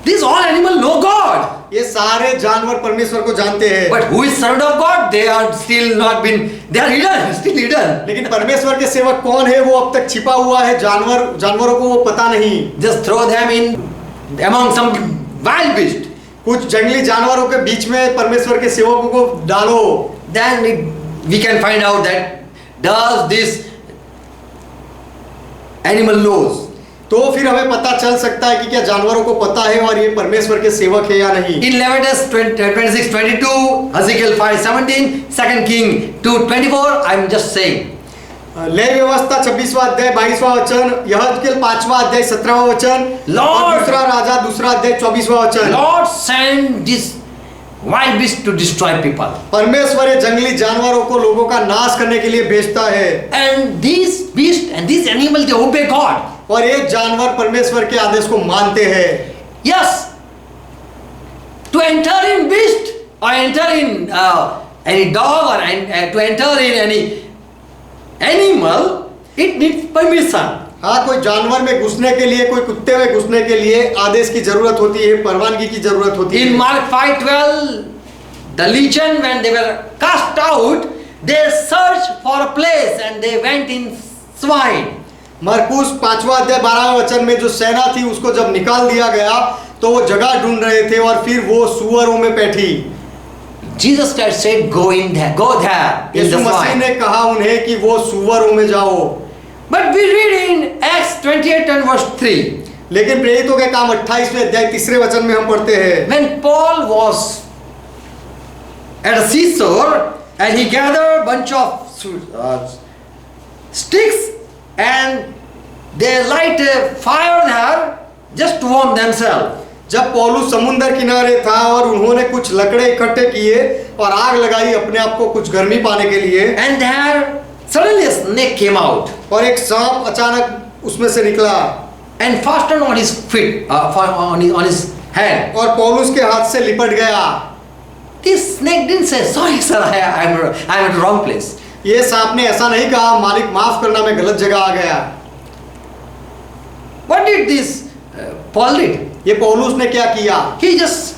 These all animals know God. ये सारे जानवर परमेश्वर को जानते हैं। But who is servant of God? They are still hidden. लेकिन परमेश्वर के सेवक कौन है वो अब तक छिपा हुआ है। जानवरों को वो पता नहीं। Just throw them in among some wild beast. कुछ जंगली जानवरों के बीच में परमेश्वर के सेवकों को डालो। Then we can find out that does this animal knows. तो फिर हमें पता चल सकता है कि क्या जानवरों को पता है और ये परमेश्वर के सेवक है या नहीं। In Leviticus 26:22, Ezekiel 5:17, 2 King 2:24, I am just saying. Levi व्यवस्था 26वां अध्याय 22वां वचन, यहेजकेल 5वां अध्याय 17वां वचन, और दूसरा राजा 2 अध्याय 24वां वचन। Lord send this wild beast to destroy people. परमेश्वर ये जंगली जानवरों को लोगों का नाश करने के लिए भेजता है। And these beasts and these animals, they obey God. और ये जानवर परमेश्वर के आदेश को मानते हैं। Yes, to enter in beast or enter in any dog or to enter in any animal, it needs permission. हाँ, कोई जानवर में घुसने के लिए, कोई कुत्ते में घुसने के लिए आदेश की जरूरत होती है, परवानगी की जरूरत होती है। In Mark 5:12, the legion, when they were cast out, they searched for a place and they went in swine. मरकुस 5वां अध्याय 12वें वचन में जो सेना थी उसको जब निकाल दिया गया तो वो जगह ढूंढ रहे थे और फिर वो सुअरों में बैठी। Jesus Christ said, go there in Yeshu the Masih swine. ने कहा उन्हें कि वो सुअरों में जाओ। But we read in Acts 28 and verse 3. लेकिन प्रेरितों के काम 28वें अध्याय 3 वचन में हम पढ़ते हैं, When Paul was at a seashore and he gathered a bunch of sticks and they light a fire there just to warm themselves. जब पौलुस समुद्र किनारे था और उन्होंने कुछ लकड़े इकट्ठे किए और आग लगाई अपने आप को कुछ गर्मी पाने के लिए, And there suddenly a snake came out और एक सांप अचानक उसमें से निकला and fastened on his feet, on his hand. और पौलुस के हाथ से लिपट गया। This snake didn't say, sorry sir, I'm at the wrong place. ये सांप ने ऐसा नहीं कहा, मालिक माफ करना, मैं गलत जगह आ गया। What did this Paul did? ये पौलुस ने क्या किया? He just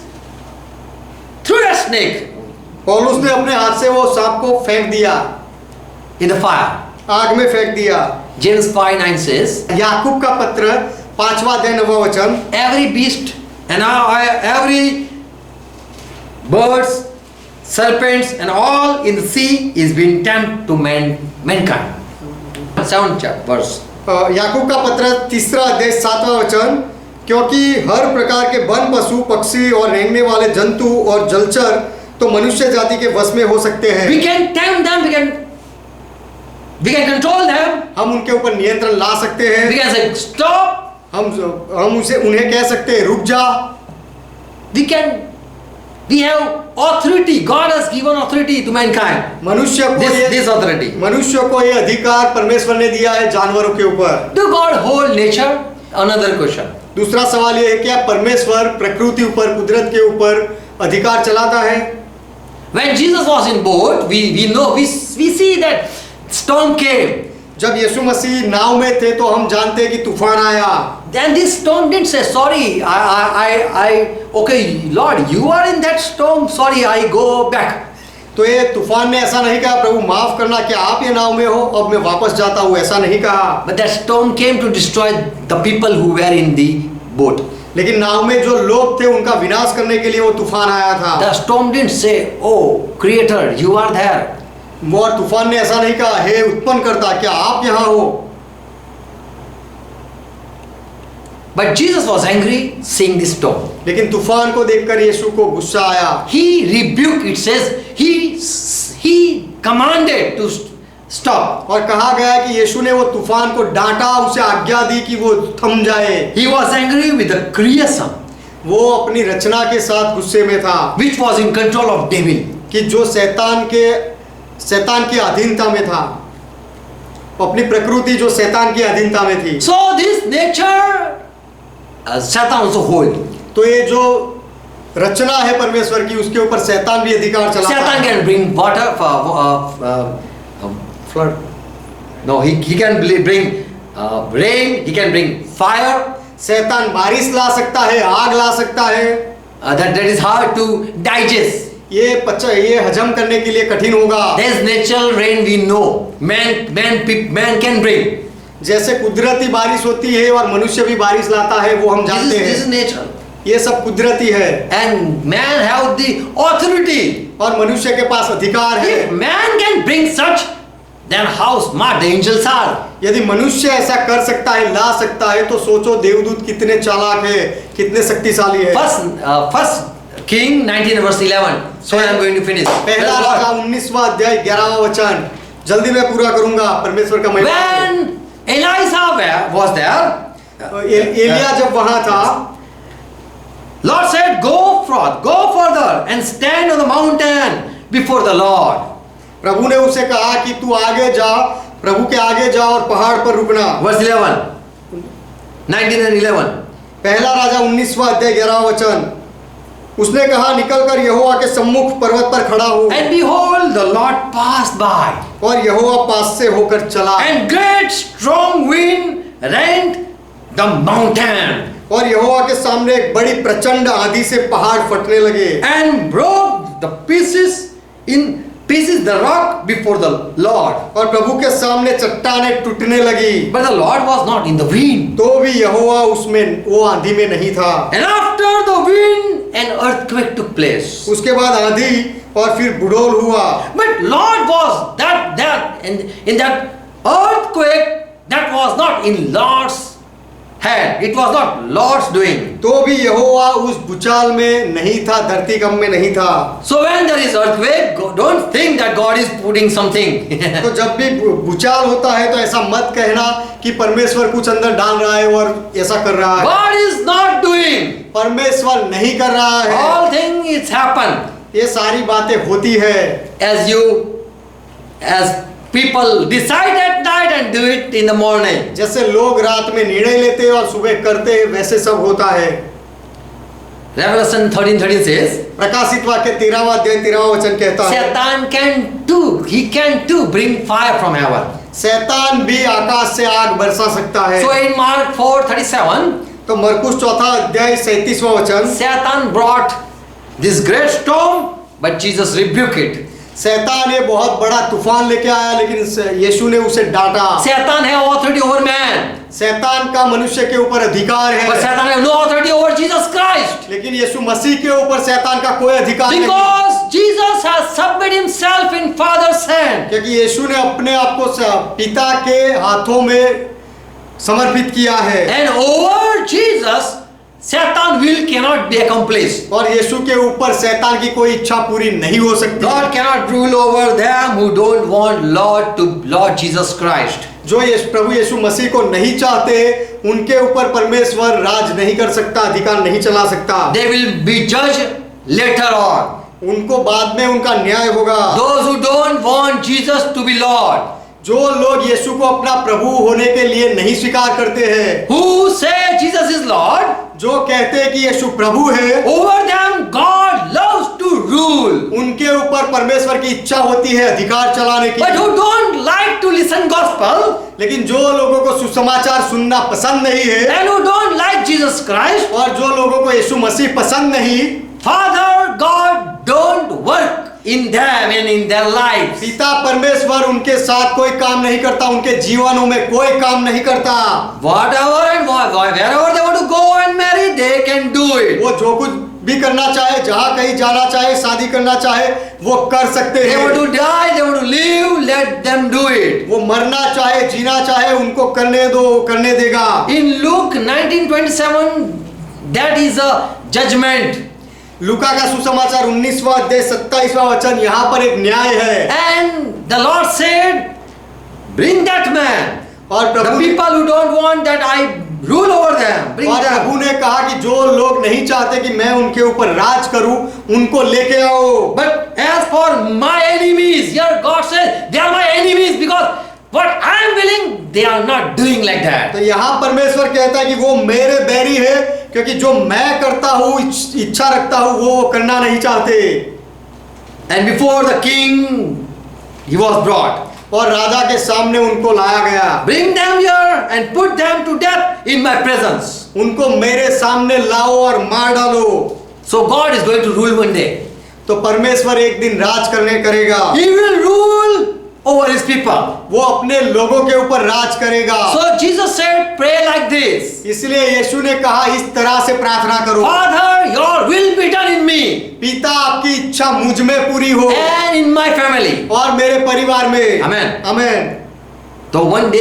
threw that snake पौलुस ने अपने हाथ से वो सांप को फेंक दिया, in the fire. आग में फेंक दिया। James 5:9 says, याकूब का पत्र 5वां अध्याय 9वां वचन, every beast and every birds, serpents and all in the sea is being tempted to mankind. 7th verse. याकूब का पत्र 3रा अध्याय 7वां वचन, क्योंकि हर प्रकार के वन पशु पक्षी और रेंगने वाले जंतु और जलचर तो मनुष्य जाति के वश में हो सकते हैं। We can tempt them, we can control them. हम उनके ऊपर नियंत्रण ला सकते हैं। We can say stop. हम उन्हें कह सकते हैं रुक जा। We have authority. God has given authority to mankind. मनुष्य को This authority. मनुष्य को ये अधिकार परमेश्वर ने दिया है जानवरों के ऊपर। Do God hold nature? Another question. दूसरा सवाल ये है, क्या परमेश्वर प्रकृति ऊपर, कुदरत के ऊपर अधिकार चलाता है? When Jesus was in boat, we know, we see that storm came. जब यीशु मसीह नाव में थे तो हम जानते हैं कि तूफान आया। Then this storm didn't say, sorry, okay, Lord, you are in that storm, sorry, I go back. तो ये तूफान ने ऐसा नहीं कहा, प्रभु माफ करना, क्या आप ये नाव में हो, अब मैं वापस जाता हूँ, ऐसा नहीं कहा। But that storm came to destroy the people who were in the boat. लेकिन नाव में जो लोग थे उनका विनाश करने के लिए वो तूफान आया था। The storm didn't say, oh, Creator, you are there. और तूफान ने ऐसा नहीं कहा, हे उत्पन्नकर्ता, क्या आप यहाँ हो? But Jesus was angry seeing this storm. लेकिन तूफान को देखकर यीशु को गुस्सा आया। He rebuked, it says, he commanded to stop. और कहा गया कि यीशु ने वो तूफान को डांटा, उसे आज्ञा दी कि वो थम जाए। He was angry with the creation, वो अपनी रचना के साथ गुस्से में था, which was in control of devil. कि जो शैतान की अधीनता में था, अपनी प्रकृति जो शैतान की अधीनता में थी। So this nature, Satan also hold. तो ये जो रचना है परमेश्वर की, उसके ऊपर शैतान भी अधिकार चलाता है। Satan can bring water flood. No, he can bring rain. He can bring fire. शैतान बारिश ला सकता है, आग ला सकता है। That is hard to digest. ये हजम करने के लिए कठिन होगा। There is natural rain, we know. Man can bring. जैसे कुदरती बारिश होती है और मनुष्य भी बारिश लाता है, वो हम जानते हैं। This is natural. ये सब कुदरती है। And man have the authority. और मनुष्य के पास अधिकार है। If man can bring such, then how smart the angels are. यदि मनुष्य ऐसा कर सकता है, ला सकता है, तो सोचो देवदूत कितने चालाक है, कितने शक्तिशाली है। First King 19 verse 11. So I am going to finish. पहला राजा 19वां अध्याय 11वां वचन, जल्दी मैं पूरा करूंगा। परमेश्वर का महिमा। When Elijah was there, Elia जब वहां था, Lord said, go further and stand on the mountain before the Lord. प्रभु ने उसे कहा कि तू आगे जा, प्रभु के आगे जा और पहाड़ पर रुकना। Verse 11. 19 and 11. पहला राजा 19वां अध्याय 11वां वचन, उसने कहा निकलकर यहोवा के सम्मुख पर्वत पर खड़ा हो। And behold, the Lord passed by. और यहोवा पास से होकर चला। And great strong wind rent the mountain. और यहोवा के सामने एक बड़ी प्रचंड आंधी से पहाड़ फटने लगे। And broke the pieces the rock before the Lord. और प्रभु के सामने चट्टानें टूटने लगी। But the Lord was not in the wind. तो भी यहोवा उसमें, वो आंधी में नहीं था। And after the wind, an earthquake took place. उसके बाद आंधी और फिर बुडोल हुआ। But Lord was that in that earthquake, that was not in Lord's hand. It was not Lord's doing. तो भी यहोवा उस भूचाल में नहीं था, धरती कंप में नहीं था। So when there is earthquake, don't think that God is putting something. तो जब भी भूचाल होता है तो ऐसा मत कहना कि परमेश्वर कुछ अंदर डाल रहा है और ऐसा कर रहा है। God is not doing. परमेश्वर नहीं कर रहा है। All things it's happened. ये सारी बातें होती है। As people decide at night and do it in the morning. जैसे लोग रात में निर्णय लेते हैं और सुबह करते हैं, वैसे सब होता है। Revelation 13:13 says, प्रकाशित वाक्य 13वां अध्याय 13वां वचन कहता है, Satan can too bring fire from heaven. शैतान भी आकाश से आग बरसा सकता है। So in Mark 4:37, तो मरकुस चौथा अध्याय 37वां वचन, Satan brought this great storm, but Jesus rebuked it. शैतान ये बहुत बड़ा तूफान लेके आया, लेकिन यीशु ने उसे डांटा। Satan have authority over man, शैतान का मनुष्य के ऊपर अधिकार but है, Satan have no authority over Jesus Christ. लेकिन यीशु मसीह के ऊपर शैतान का कोई अधिकार नहीं, Because Jesus has submitted himself in Father's hand. क्योंकि यीशु ने अपने आप को पिता के हाथों में समर्पित किया है। And over Jesus, Satan will cannot be accomplished. और यीशु के ऊपर शैतान की कोई इच्छा पूरी नहीं हो सकती। God cannot rule over them who don't want Lord Jesus Christ. जो प्रभु यीशु मसीह को नहीं चाहते, उनके ऊपर परमेश्वर राज नहीं कर सकता, अधिकार नहीं चला सकता। They will be judged later on. उनको बाद में उनका न्याय होगा। Those who don't want Jesus to be Lord, जो लोग यीशु को अपना प्रभु होने के लिए नहीं स्वीकार करते हैं, who say Jesus is Lord, जो कहते हैं कि यीशु प्रभु है, over them God loves to rule. उनके ऊपर परमेश्वर की इच्छा होती है अधिकार चलाने की। But who don't like to listen gospel, लेकिन जो लोगों को सुसमाचार सुनना पसंद नहीं है, and who don't like Jesus Christ, और जो लोगों को यीशु मसीह पसंद नहीं, Father God don't work in them and in their lives. पिता परमेश्वर उनके साथ कोई काम नहीं करता, उनके जीवनों में कोई काम नहीं करता। Whatever and wherever they want to go and marry, they can do it. वो जो कुछ भी करना चाहे, जहाँ कहीं जाना चाहे, शादी करना चाहे, वो कर सकते They want हैं। to die, they want to live, let them do it. वो मरना चाहे, जीना चाहे, उनको करने दो, करने देगा। In Luke 19:27, that is a judgment. लूका का सुसमाचार 19वां अध्याय 27वां वचन, यहाँ पर एक न्याय है। And the Lord said, bring that man. और The Prabhu people who don't want that I rule over them, bring और them. प्रभु ने कहा कि जो लोग नहीं चाहते कि मैं उनके ऊपर राज करूं, उनको लेके आओ। But as for my enemies, here God says, they are my enemies because what I am willing, they are not doing like that. तो यहाँ परमेश्वर कहता है कि वो मेरे बैरी है, क्योंकि जो मैं करता हूँ, इच्छा रखता हूँ, वो करना नहीं चाहते। And before the king, he was brought. और राजा के सामने उनको लाया गया। Bring them here and put them to death in my presence. उनको मेरे सामने लाओ और मार डालो। So God is going to rule one day. तो परमेश्वर एक दिन राज करेगा। He will rule over his people. वो अपने लोगों के ऊपर राज करेगा। So Jesus said, pray like this. इसलिए यीशु ने कहा, इस तरह से प्रार्थना करो, Father, your will be done in me पिता आपकी इच्छा मुझ में पूरी हो and in my family. और मेरे परिवार में। Amen. Amen. So one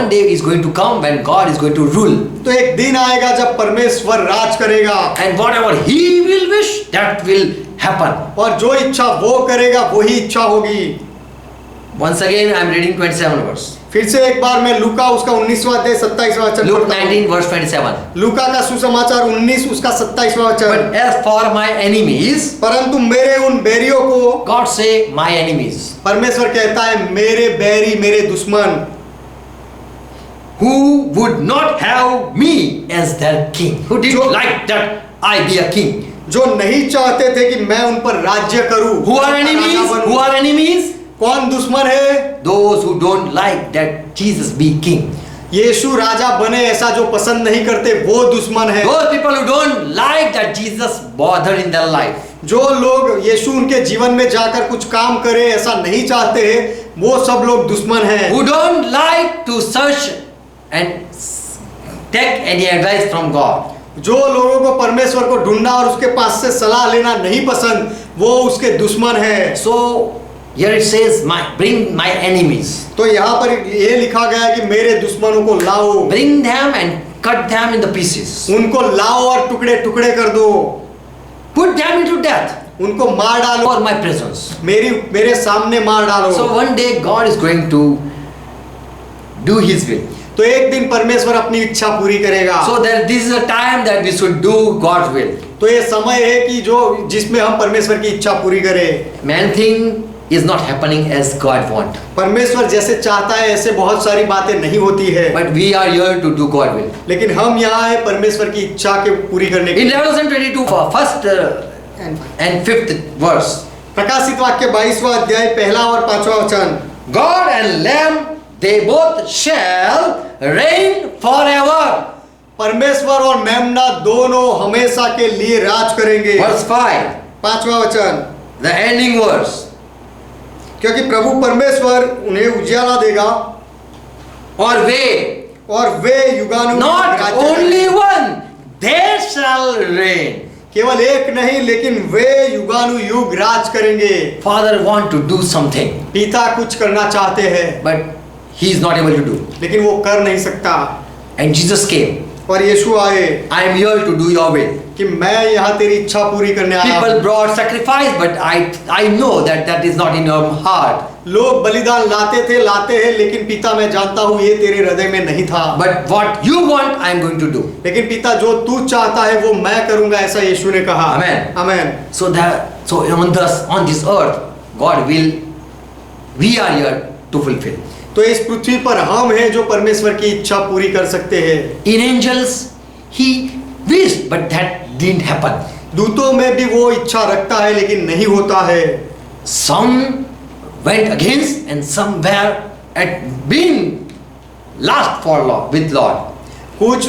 day is going to come when God is going to rule. तो एक दिन आएगा जब परमेश्वर राज करेगा, And whatever he will wish, that will happen. और जो इच्छा वो करेगा वही इच्छा होगी। Once again, I am reading 27 verse. फिर से एक बार मैं लूका उसका 19वां अध्याय 27वां वचन Luke पढ़ता हूं। 19 verse 27. लूका का सुसमाचार 19 उसका 27वां वचन, But as for my enemies, परंतु मेरे उन बैरियों को, God say my enemies, परमेश्वर कहता है मेरे बैरी, मेरे दुश्मन, who would not have me as their king, who did जो- like that I be a king. जो नहीं चाहते थे कि मैं उन पर राज्य करूं। Who are Raja enemies? बनूं। Who are enemies? कौन दुश्मन है? Those who don't like that Jesus be king. यीशु राजा बने ऐसा जो पसंद नहीं करते, वो दुश्मन है। Those people who don't like that Jesus bother in their life. जो लोग यीशु उनके जीवन में जाकर कुछ काम करे ऐसा नहीं चाहते हैं, वो सब लोग दुश्मन हैं। Who don't like to search and take any advice from God. जो लोगों को परमेश्वर को ढूंढना और उसके पास से सलाह लेना नहीं पसंद, वो उसके दुश्मन है। So here it says, bring my enemies. तो यहाँ पर ये लिखा गया है कि मेरे दुश्मनों को लाओ, Bring them and cut them in the pieces. उनको लाओ और टुकड़े टुकड़े कर दो, Put them into death उनको मार डालो, for my presence. मेरे सामने मार डालो। So one day God is going to do His will. तो एक दिन परमेश्वर अपनी इच्छा पूरी करेगा। So that this is a time that we should do God's will. तो ये समय है कि जो जिसमें हम परमेश्वर की इच्छा पूरी करें। Man think is not happening as God wants. परमेश्वर जैसे चाहता है ऐसे बहुत सारी बातें नहीं होती है, But we are here to do God's will. लेकिन हम यहाँ है परमेश्वर की इच्छा के पूरी करने के In लिए। Revelation 22, first and fifth verse, प्रकाशित वाक्य 22वां अध्याय पहला और 5वां वचन। God and Lamb, they both shall reign forever. परमेश्वर और मेमना दोनों हमेशा के लिए राज करेंगे। Verse 5, 5वां वचन, the ending verse. क्योंकि प्रभु परमेश्वर उन्हें उजियाला देगा और वे, और वे युगानुयुग not राज्य only करेंगे। one, they shall reign. केवल एक नहीं लेकिन वे युगानुयुग राज करेंगे। Father want to do something, पिता कुछ करना चाहते हैं but he is not able to do. लेकिन वो कर नहीं सकता। And Jesus came. और यीशु आए I am here to do your will. कि मैं यहाँ तेरी इच्छा पूरी करने आया People हूँ। brought sacrifice, but I know that is not in your heart. लोग बलिदान लाते हैं, लेकिन पिता मैं जानता हूँ ये तेरे हृदय में नहीं था। But what you want, I am going to do. लेकिन पिता जो तू चाहता है वो मैं करूंगा, ऐसा यीशु ने कहा। Amen. Amen. So on this earth, we are here to fulfill. तो इस पृथ्वी पर हम हैं जो परमेश्वर की इच्छा पूरी कर सकते हैं। In angels, he wished, but that didn't happen. दूतों में भी वो इच्छा रखता है लेकिन नहीं होता है। Some went against, and some were been last for Lord with Lord. कुछ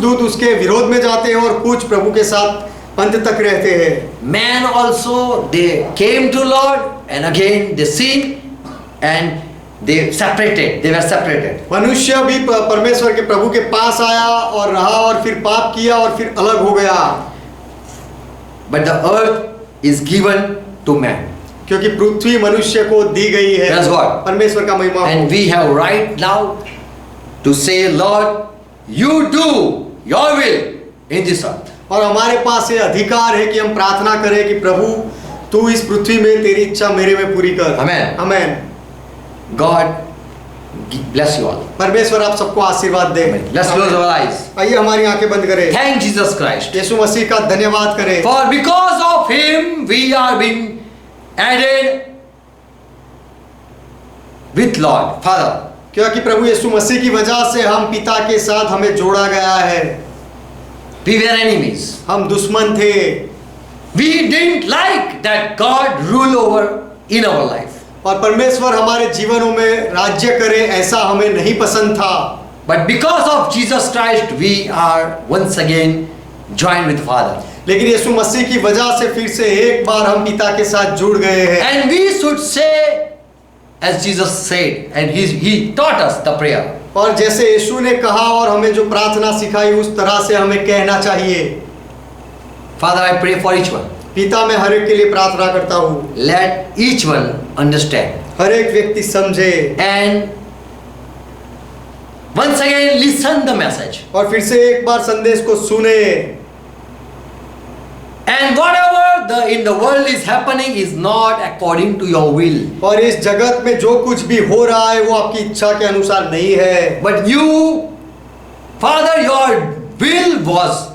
दूत उसके विरोध में जाते हैं और कुछ प्रभु के साथ अंत तक रहते हैं। Man also, they came to Lord, and again they sinned, and they were separated. मनुष्य भी परमेश्वर के प्रभु के पास आया और रहा और फिर पाप किया और फिर अलग हो गया। But the earth is given to man. क्योंकि पृथ्वी मनुष्य को दी गई है। Praise God. परमेश्वर का महिमा हो। And we have right now to say, Lord, you do your will in this earth. और हमारे पास ये अधिकार है कि हम प्रार्थना करें कि प्रभु तू इस पृथ्वी में तेरी इच्छा मेरे में पूरी कर। Amen. Amen. God bless you all. परमेश्वर आप सबको आशीर्वाद दे। Let's close our eyes. आइए हमारी आंखें बंद करें। Thank Jesus Christ. यीशु मसीह का धन्यवाद करें। For because of him we are being added with Lord Father. क्योंकि प्रभु यीशु मसीह की वजह से हम पिता के साथ हमें जोड़ा गया है। We were enemies. हम दुश्मन थे। We didn't like that God rule over in our life. और परमेश्वर हमारे जीवनों में राज्य करे ऐसा हमें नहीं पसंद था। But because of Jesus Christ we are once again joined with Father. लेकिन यीशु मसीह की वजह से फिर से एक बार हम पिता के साथ जुड़ गए हैं। And we should say as Jesus said, and he taught us the prayer. और जैसे यीशु ने कहा और हमें जो प्रार्थना सिखाई उस तरह से हमें कहना चाहिए। Father, I pray for each one. पिता मैं हर एक के लिए प्रार्थना करता हूँ। Let each one understand. हर एक व्यक्ति समझे And once again listen the message. और फिर से एक बार संदेश को सुने। And whatever in the world is happening is not according to your will. और इस जगत में जो कुछ भी हो रहा है वो आपकी इच्छा के अनुसार नहीं है। But you, Father, your will was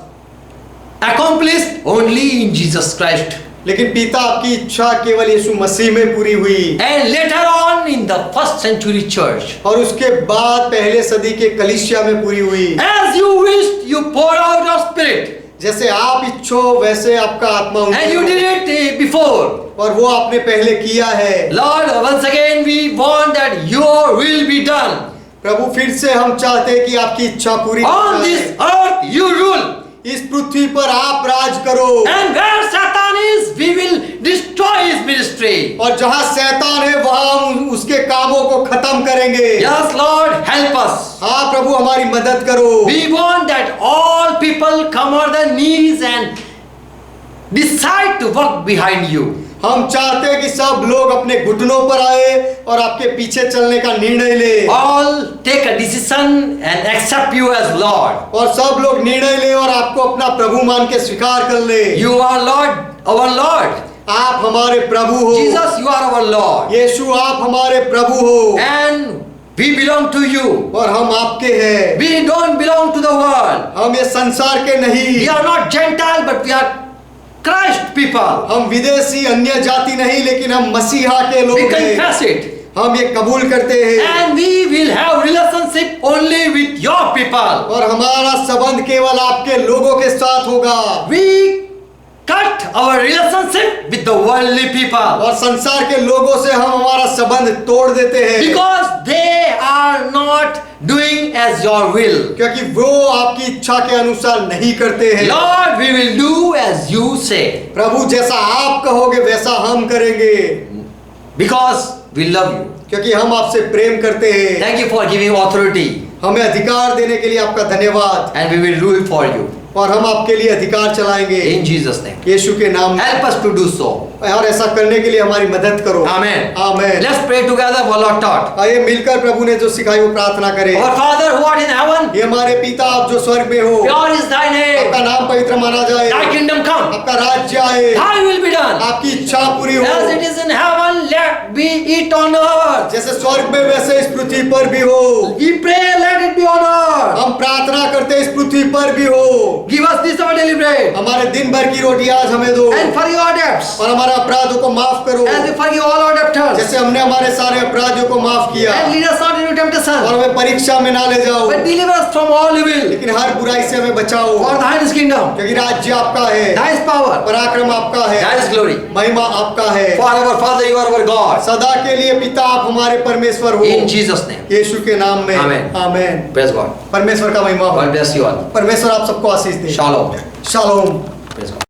accomplished only in Jesus Christ. लेकिन पिता आपकी इच्छा केवल यीशु मसीह में पूरी हुई। And later on in the first century church, और उसके बाद पहले सदी के कलीसिया में पूरी हुई। as you wished, you poured out your spirit. जैसे आप इच्छो वैसे आपका आत्मा And you did it before. और वो आपने पहले किया है। Lord, once again we want that your will be done. प्रभु फिर से हम चाहते हैं कि आपकी इच्छा पूरी On this earth you rule. इस पृथ्वी पर आप राज करो। And where Satan is, we will destroy his ministry. और जहाँ शैतान है वहाँ हम उसके कामों को खत्म करेंगे। Yes, Lord, help us. हाँ प्रभु हमारी मदद करो। We want that all people come on their knees and decide to walk behind you. हम चाहते हैं कि सब लोग अपने घुटनों पर आए और आपके पीछे चलने का निर्णय ले। All take a decision and accept you as Lord. और सब लोग निर्णय ले और आपको अपना प्रभु मान के स्वीकार कर ले। You are Lord, our Lord. आप हमारे प्रभु हो। Jesus, you are our Lord. यीशु आप हमारे प्रभु हो। And we belong to you. और हम आपके हैं। We don't belong to the world. हम ये संसार के नहीं। We are not Gentile, but we are Christ people. हम विदेशी अन्य जाति नहीं, लेकिन हम मसीहा के लोग We हैं। confess it. हम ये कबूल करते हैं And we will have relationship only with your people. और हमारा संबंध केवल आपके लोगों के साथ होगा। We cut our relationship with the worldly people और संसार के लोगों से हम हमारा संबंध तोड़ देते हैं, because they are not doing as your will. क्योंकि वो आपकी इच्छा के अनुसार नहीं करते हैं। Lord, we will do as you say, प्रभु, जैसा आप कहोगे वैसा हम करेंगे, because we love you. क्योंकि हम आपसे प्रेम करते हैं। Thank you for giving authority, हमें अधिकार देने के लिए आपका धन्यवाद, and we will do it for you. और हम आपके लिए अधिकार चलाएंगे In Jesus' name. यीशु के नाम में। Help us to do so. और ऐसा करने के लिए हमारी मदद करो। Amen. आमीन। Let's pray together for Lord taught. आइए मिलकर प्रभु ने जो सिखाई वो प्रार्थना करें। Our Father who art in heaven, ये हमारे पिता, आप जो स्वर्ग में हो, pure is thy name. आपका नाम पवित्र माना जाए, Thy kingdom come. आपका राज्य आए, Thy will be done. आपकी इच्छा पूरी हो, As it is in heaven, let be it on earth. जैसे स्वर्ग में वैसे इस पृथ्वी पर भी हो। We pray, let it be on earth. हम प्रार्थना करते हैं इस पृथ्वी पर भी हो। Give us this our daily bread, हमारे दिन भर की रोटी आज हमें दो, and forgive our debts, और हमारे अपराधों को माफ करो, as we forgive all our debtors. जैसे हमने हमारे सारे अपराधियों को माफ किया, And lead us not into और temptation, हमें परीक्षा में ना ले जाओ, but deliver us from all evil. लेकिन हर बुराई से हमें बचाओ, For thine is kingdom, क्योंकि राज्य आपका है, thine is power, पराक्रम आपका है, thine is glory. महिमा आपका है। Forever, Father, you are our God. सदा के लिए पिता, आप हमारे परमेश्वर हो, In Jesus' name. यीशु के नाम में आमीन। आमीन। Praise God. परमेश्वर का महिमा हो। God bless you all. परमेश्वर आप सबको आशीष दे। Shalom. शालोम। Praise God.